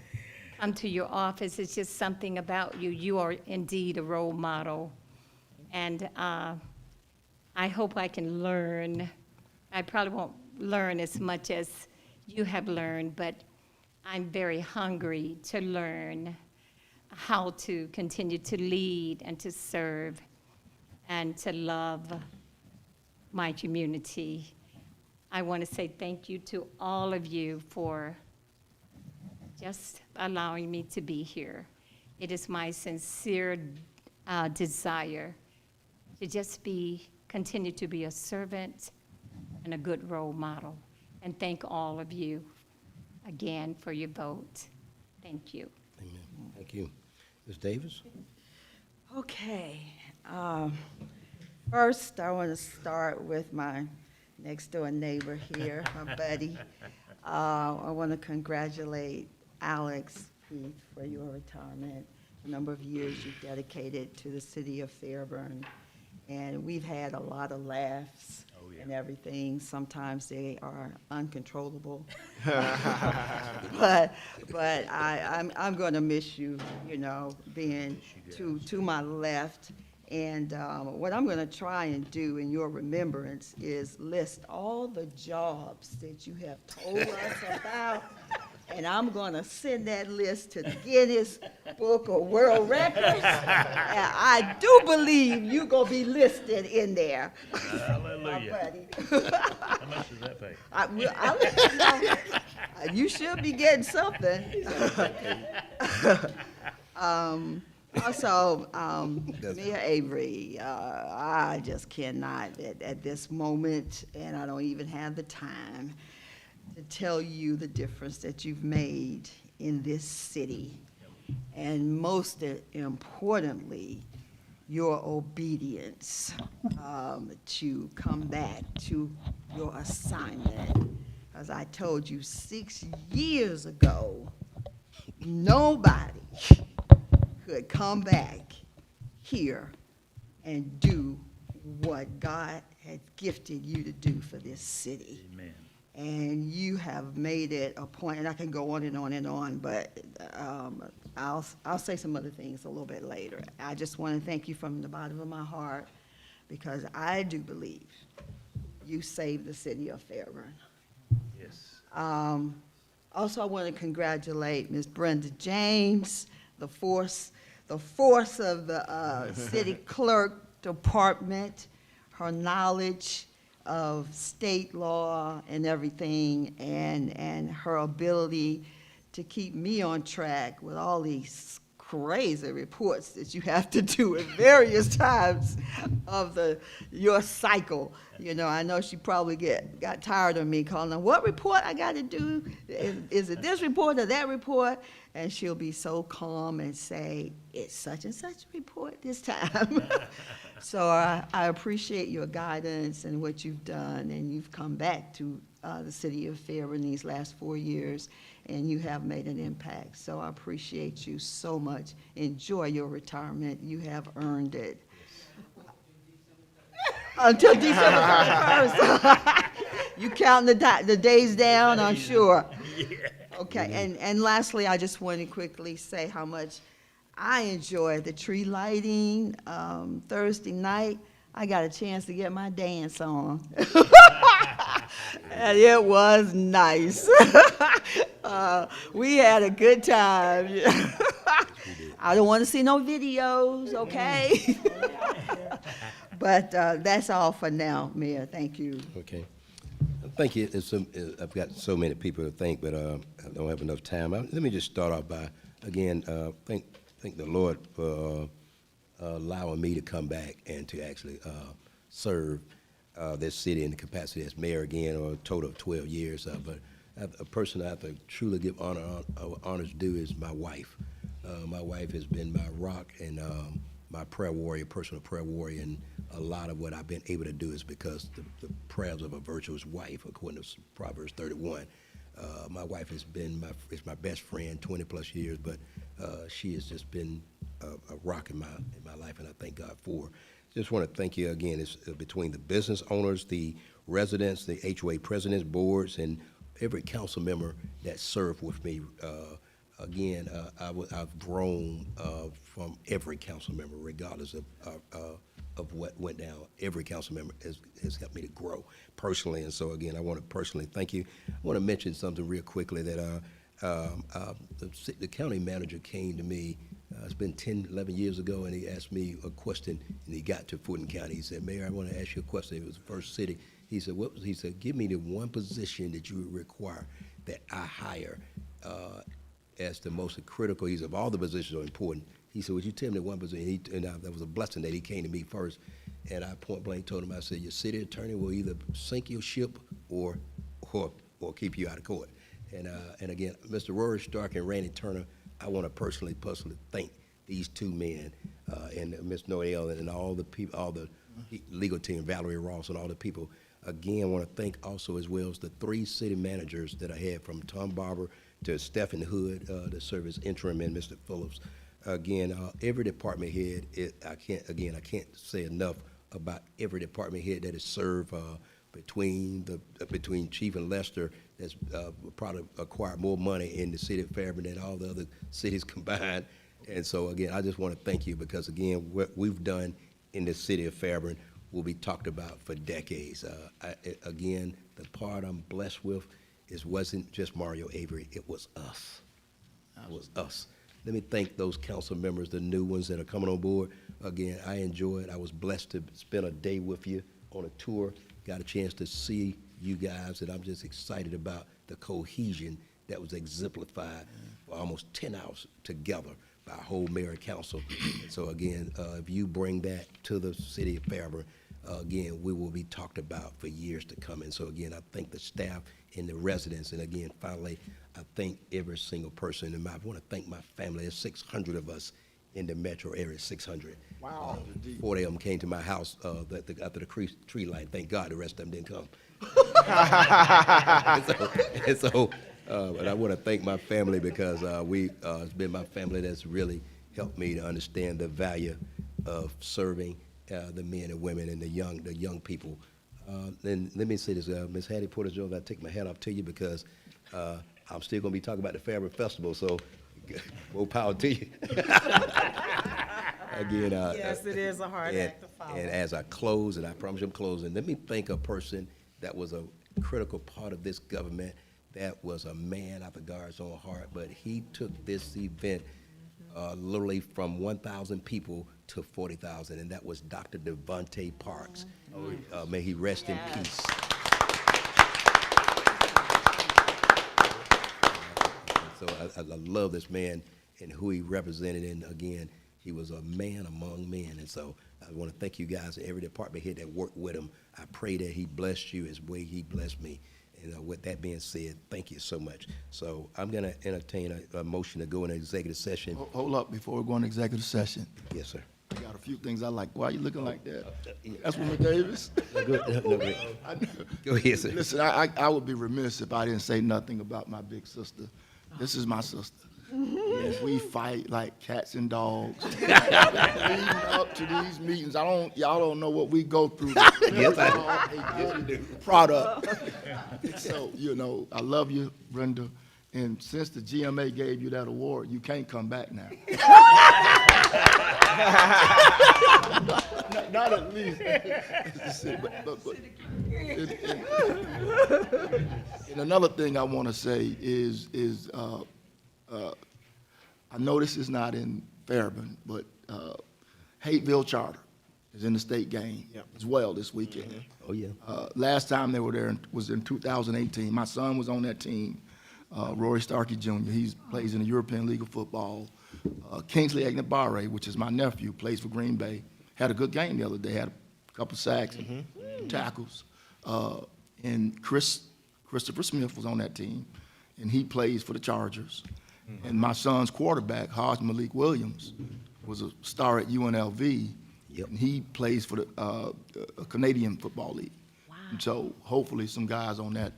come to your office. It's just something about you. You are indeed a role model, and I hope I can learn. I probably won't learn as much as you have learned, but I'm very hungry to learn how to continue to lead and to serve and to love my community. I want to say thank you to all of you for just allowing me to be here. It is my sincere desire to just continue to be a servant and a good role model. And thank all of you again for your vote. Thank you. Amen. Thank you. Ms. Davis? Okay. First, I want to start with my next-door neighbor here, my buddy. I want to congratulate Alex Heath for your retirement. The number of years you've dedicated to the city of Fairburn. And we've had a lot of laughs and everything. Sometimes they are uncontrollable. But I'm going to miss you, you know, being to my left. And what I'm going to try and do in your remembrance is list all the jobs that you have told us about. And I'm going to send that list to the Guinness Book of World Records. And I do believe you're going to be listed in there. Hallelujah. How much does that pay? I'll let you know. You should be getting something. Also, Mayor Avery, I just cannot at this moment, and I don't even have the time to tell you the difference that you've made in this city. And most importantly, your obedience to come back to your assignment. As I told you 6 years ago, nobody could come back here and do what God had gifted you to do for this city. Amen. And you have made it a point, and I can go on and on and on, but I'll say some other things a little bit later. I just want to thank you from the bottom of my heart, because I do believe you saved the city of Fairburn. Yes. Also, I want to congratulate Ms. Brenda James, the force of the city clerk department, her knowledge of state law and everything, and her ability to keep me on track with all these crazy reports that you have to do at various times of your cycle. You know, I know she probably got tired of me calling her, what report I got to do? Is it this report or that report? And she'll be so calm and say, it's such and such a report this time. So I appreciate your guidance and what you've done, and you've come back to the city of Fairburn these last 4 years, and you have made an impact. So I appreciate you so much. Enjoy your retirement. You have earned it. Until December 31st. You counting the days down, I'm sure. Okay, and lastly, I just want to quickly say how much I enjoyed the tree lighting Thursday night. I got a chance to get my dance on. And it was nice. We had a good time. I don't want to see no videos, okay? But that's all for now, Mayor. Thank you. Okay. Thank you. I've got so many people to thank, but I don't have enough time. Let me just start off by, again, thank the Lord for allowing me to come back and to actually serve this city in the capacity as mayor again, or a total of 12 years. But a person I have to truly give honors due is my wife. My wife has been my rock and my prayer warrior, personal prayer warrior, and a lot of what I've been able to do is because the prayers of a virtuous wife, according to Proverbs 31. My wife has been my best friend 20 plus years, but she has just been a rock in my life, and I thank God for her. Just want to thank you again. It's between the business owners, the residents, the HOA presidents, boards, and every council member that served with me. Again, I've grown from every council member, regardless of what went down. Every council member has helped me to grow personally, and so again, I want to personally thank you. I want to mention something real quickly that the county manager came to me, it's been 10, 11 years ago, and he asked me a question, and he got to Fulton County. He said, Mayor, I want to ask you a question. It was the first city. He said, he said, give me the one position that you would require that I hire as the most critical. He said, of all the positions are important. He said, would you tell me the one position? And that was a blessing that he came to me first. And I point blank told him, I said, your city attorney will either sink your ship or keep you out of court. And again, Mr. Rory Stark and Randy Turner, I want to personally thank these two men and Ms. Noel and all the people, all the legal team, Valerie Ross, and all the people. Again, I want to thank also as well as the 3 city managers that I had, from Tom Barber to Stephen Hood, the service interim, and Mr. Phillips. Again, every department head, I can't say enough about every department head that has served between Chief and Lester, that's probably acquired more money in the city of Fairburn than all the other cities combined. And so again, I just want to thank you, because again, what we've done in the city of Fairburn will be talked about for decades. Again, the part I'm blessed with wasn't just Mario Avery, it was us. It was us. Let me thank those council members, the new ones that are coming on board. Again, I enjoyed. I was blessed to spend a day with you on a tour. Got a chance to see you guys, and I'm just excited about the cohesion that was exemplified for almost 10 hours together by our whole mayor and council. And so again, if you bring that to the city of Fairburn, again, we will be talked about for years to come. And so again, I thank the staff and the residents. And again, finally, I thank every single person. And I want to thank my family. There's 600 of us in the metro area, 600. Wow. 40 of them came to my house after the tree light. Thank God the rest of them didn't come. But I want to thank my family, because it's been my family that's really helped me to understand the value of serving the men and women and the young people. Then let me say this, Ms. Hattie Porter-Jones, I take my hat off to you, because I'm still going to be talking about the Fairburn Festival, so more power to you. Again, Yes, it is a hard act to follow. And as I close, and I promise you I'm closing, let me thank a person that was a critical part of this government, that was a man after God's own heart, but he took this event literally from 1,000 people to 40,000, and that was Dr. Devontae Parks. May he rest in peace. So I love this man and who he represented, and again, he was a man among men. And so I want to thank you guys and every department head that worked with him. I pray that he blessed you as way he blessed me. And with that being said, thank you so much. So I'm going to entertain a motion to go into executive session. Hold up, before we go into executive session. Yes, sir. I got a few things I like. Why are you looking like that? That's Woman Davis? Go ahead, sir. Listen, I would be remiss if I didn't say nothing about my big sister. This is my sister. Yes, we fight like cats and dogs. Leading up to these meetings, y'all don't know what we go through. Yes, I do. Product. So, I love you, Brenda. And since the GMA gave you that award, you can't come back now. Not at least. And another thing I want to say is I know this is not in Fairburn, but Hateville Charter is in the state game as well this weekend. Oh, yeah. Last time they were there was in 2018. My son was on that team, Rory Starkey Jr. He plays in the European League of Football. Kingsley Agnabare, which is my nephew, plays for Green Bay. Had a good game the other day, had a couple sacks and tackles. And Christopher Smith was on that team, and he plays for the Chargers. And my son's quarterback, Haj Malik Williams, was a star at UNLV, and he plays for the Canadian Football League. Wow. And so hopefully some guys on that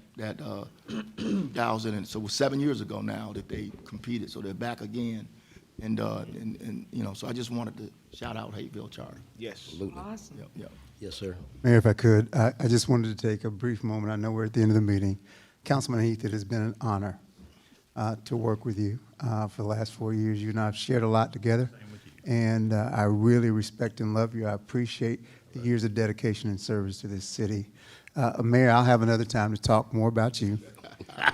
2000, and so it was 7 years ago now that they competed, so they're back again. And so I just wanted to shout out Hateville Charter. Yes. Absolutely. Awesome. Yep. Yes, sir. Mayor, if I could, I just wanted to take a brief moment. I know we're at the end of the meeting. Councilman Heath, it has been an honor to work with you for the last 4 years. You and I have shared a lot together, and I really respect and love you. I appreciate the years of dedication and service to this city. Mayor, I'll have another time to talk more about you.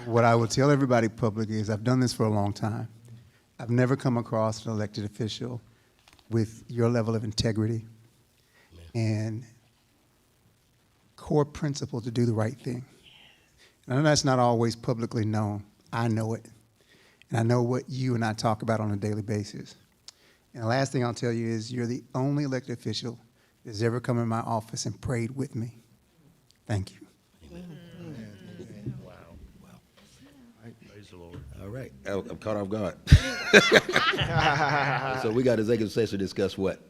What I will tell everybody publicly is I've done this for a long time. I've never come across an elected official with your level of integrity and core principle to do the right thing. And I know that's not always publicly known. I know it. And I know what you and I talk about on a daily basis. And the last thing I'll tell you is you're the only elected official that's ever come in my office and prayed with me. Thank you. Wow. Praise the Lord. All right. I'm caught off guard. So we got executive session to discuss what?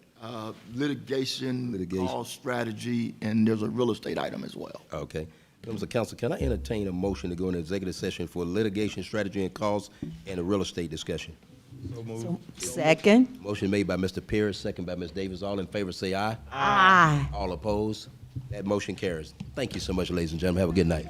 Litigation, cost strategy, and there's a real estate item as well. Okay. Members of council, can I entertain a motion to go into executive session for litigation, strategy, and costs, and a real estate discussion? Second. Motion made by Mr. Pierce, second by Ms. Davis. All in favor say aye. Aye. All opposed? That motion carries. Thank you so much, ladies and gentlemen. Have a good night.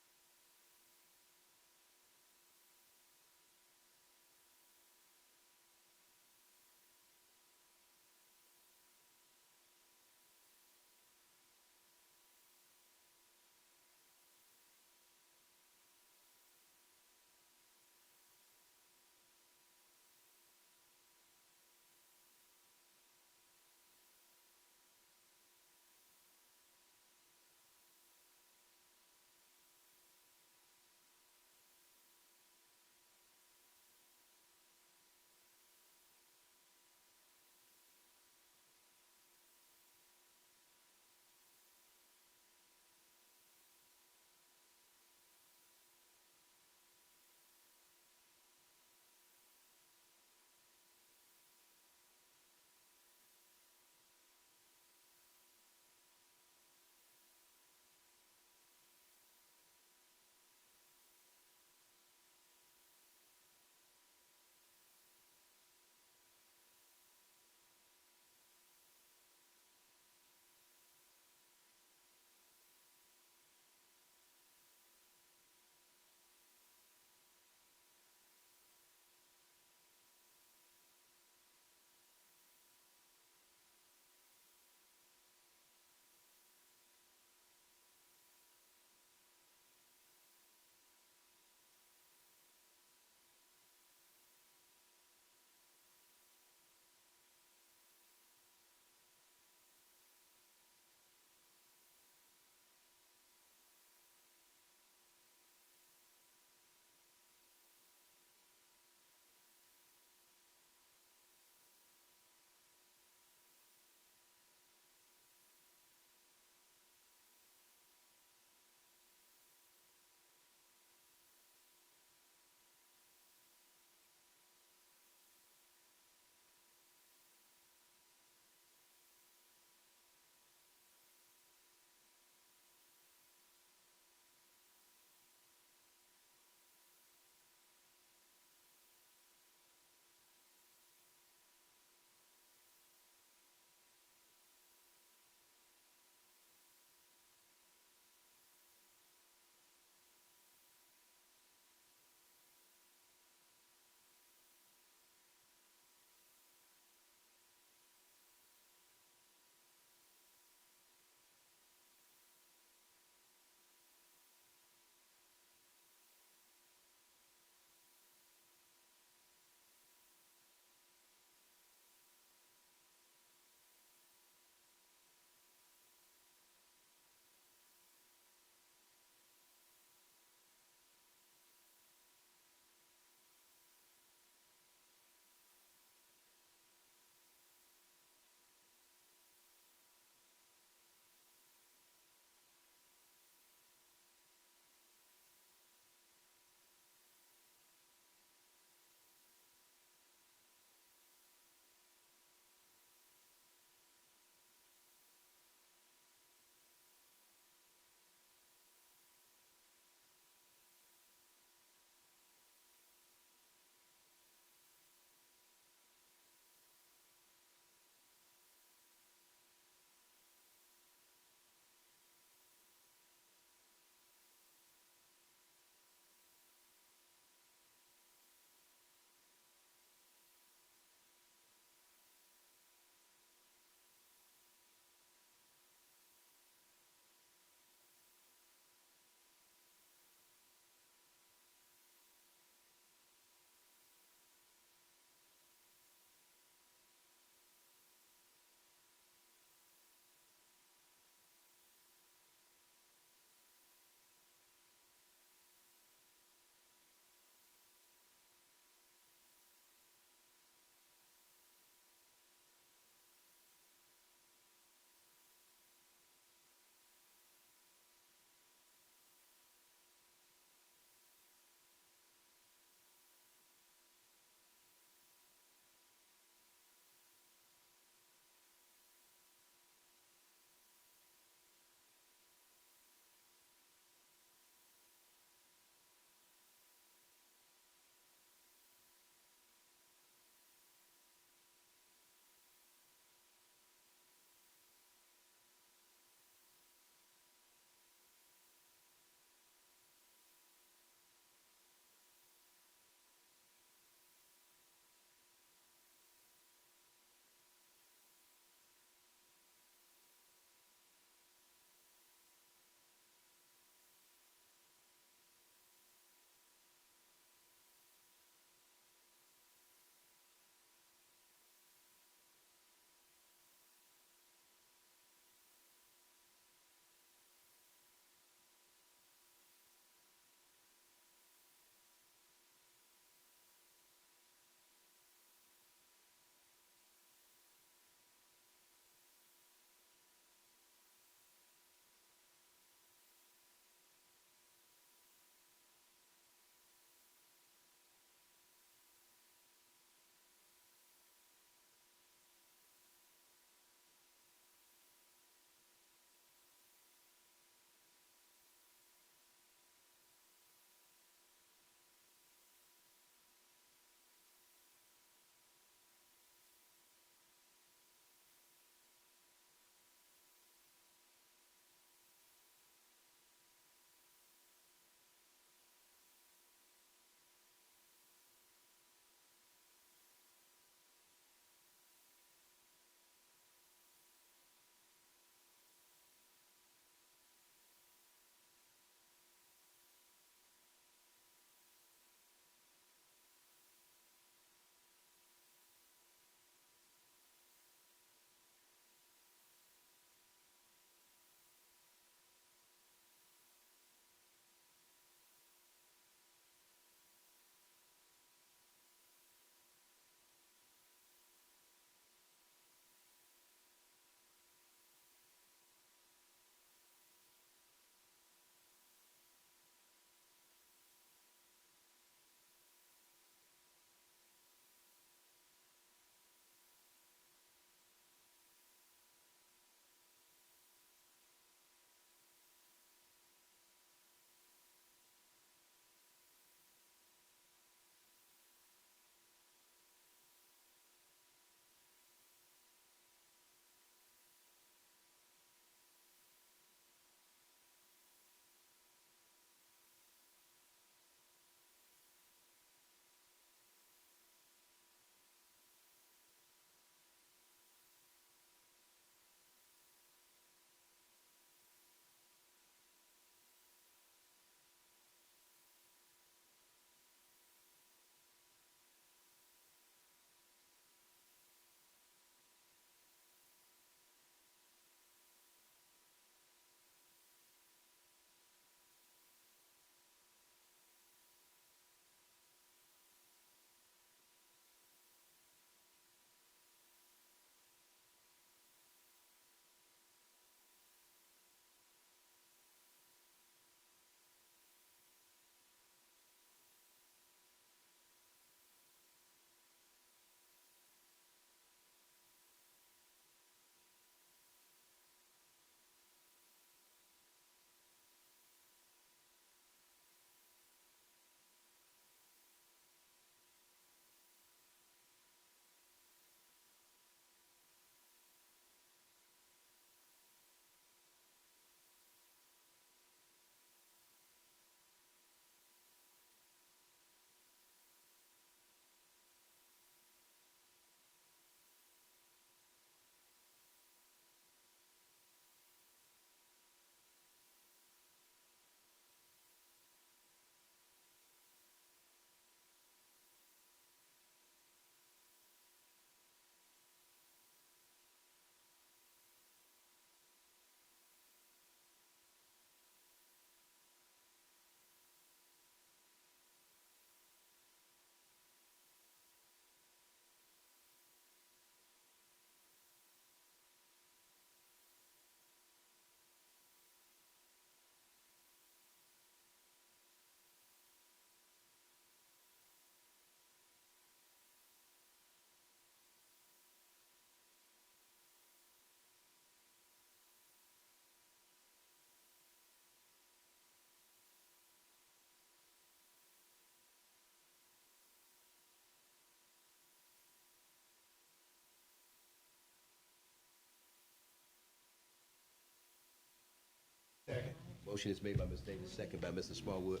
Motion is made by Ms. Davis, second by Mr. Smallwood.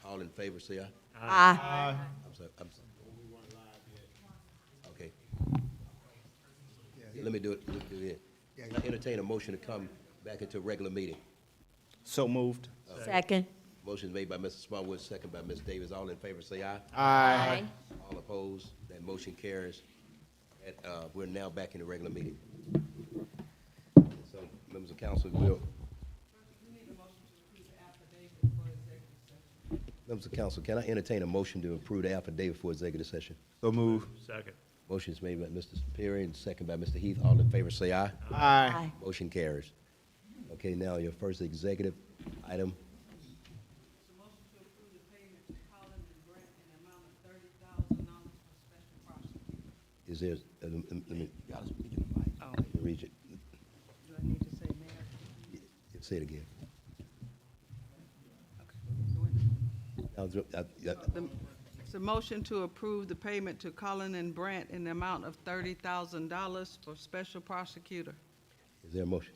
All in favor, say aye. Aye. I'm sorry. Okay. Let me do it. I entertain a motion to come back into regular meeting. So moved. Second. Motion made by Mr. Smallwood, second by Ms. Davis. All in favor, say aye. Aye. All opposed, that motion carries. And, we're now back in the regular meeting. So, members of council, members of council, can I entertain a motion to approve the affidavit for executive session? So moved. Second. Motion is made by Mr. Superior and second by Mr. Heath. All in favor, say aye. Aye. Motion carries. Okay, now your first executive item. Is there, let me, read it. Do I need to say mayor? Say it again. It's a motion to approve the payment to Cullen and Brandt in the amount of $30,000 for special prosecutor. Is there a motion?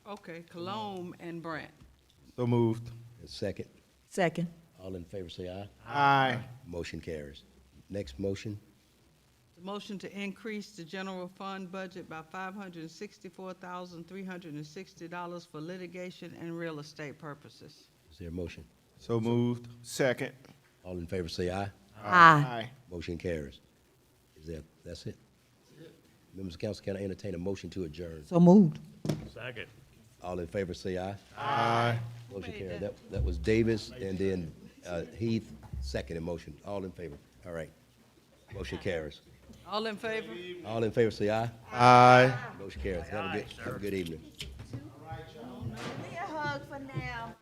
Okay, Cologne and Brandt. So moved. Second. Second. All in favor, say aye. Aye. Motion carries. Next motion. The motion to increase the general fund budget by $564,360 for litigation and real estate purposes. Is there a motion? So moved. Second. All in favor, say aye. Aye. Motion carries. Is that, that's it? Members of council, can I entertain a motion to adjourn? So moved. Second. All in favor, say aye. Aye. Motion carried. That was Davis, and then Heath, second in motion. All in favor. All right. Motion carries. All in favor? All in favor, say aye. Aye. Motion carries. Have a good evening. Give me a hug for now.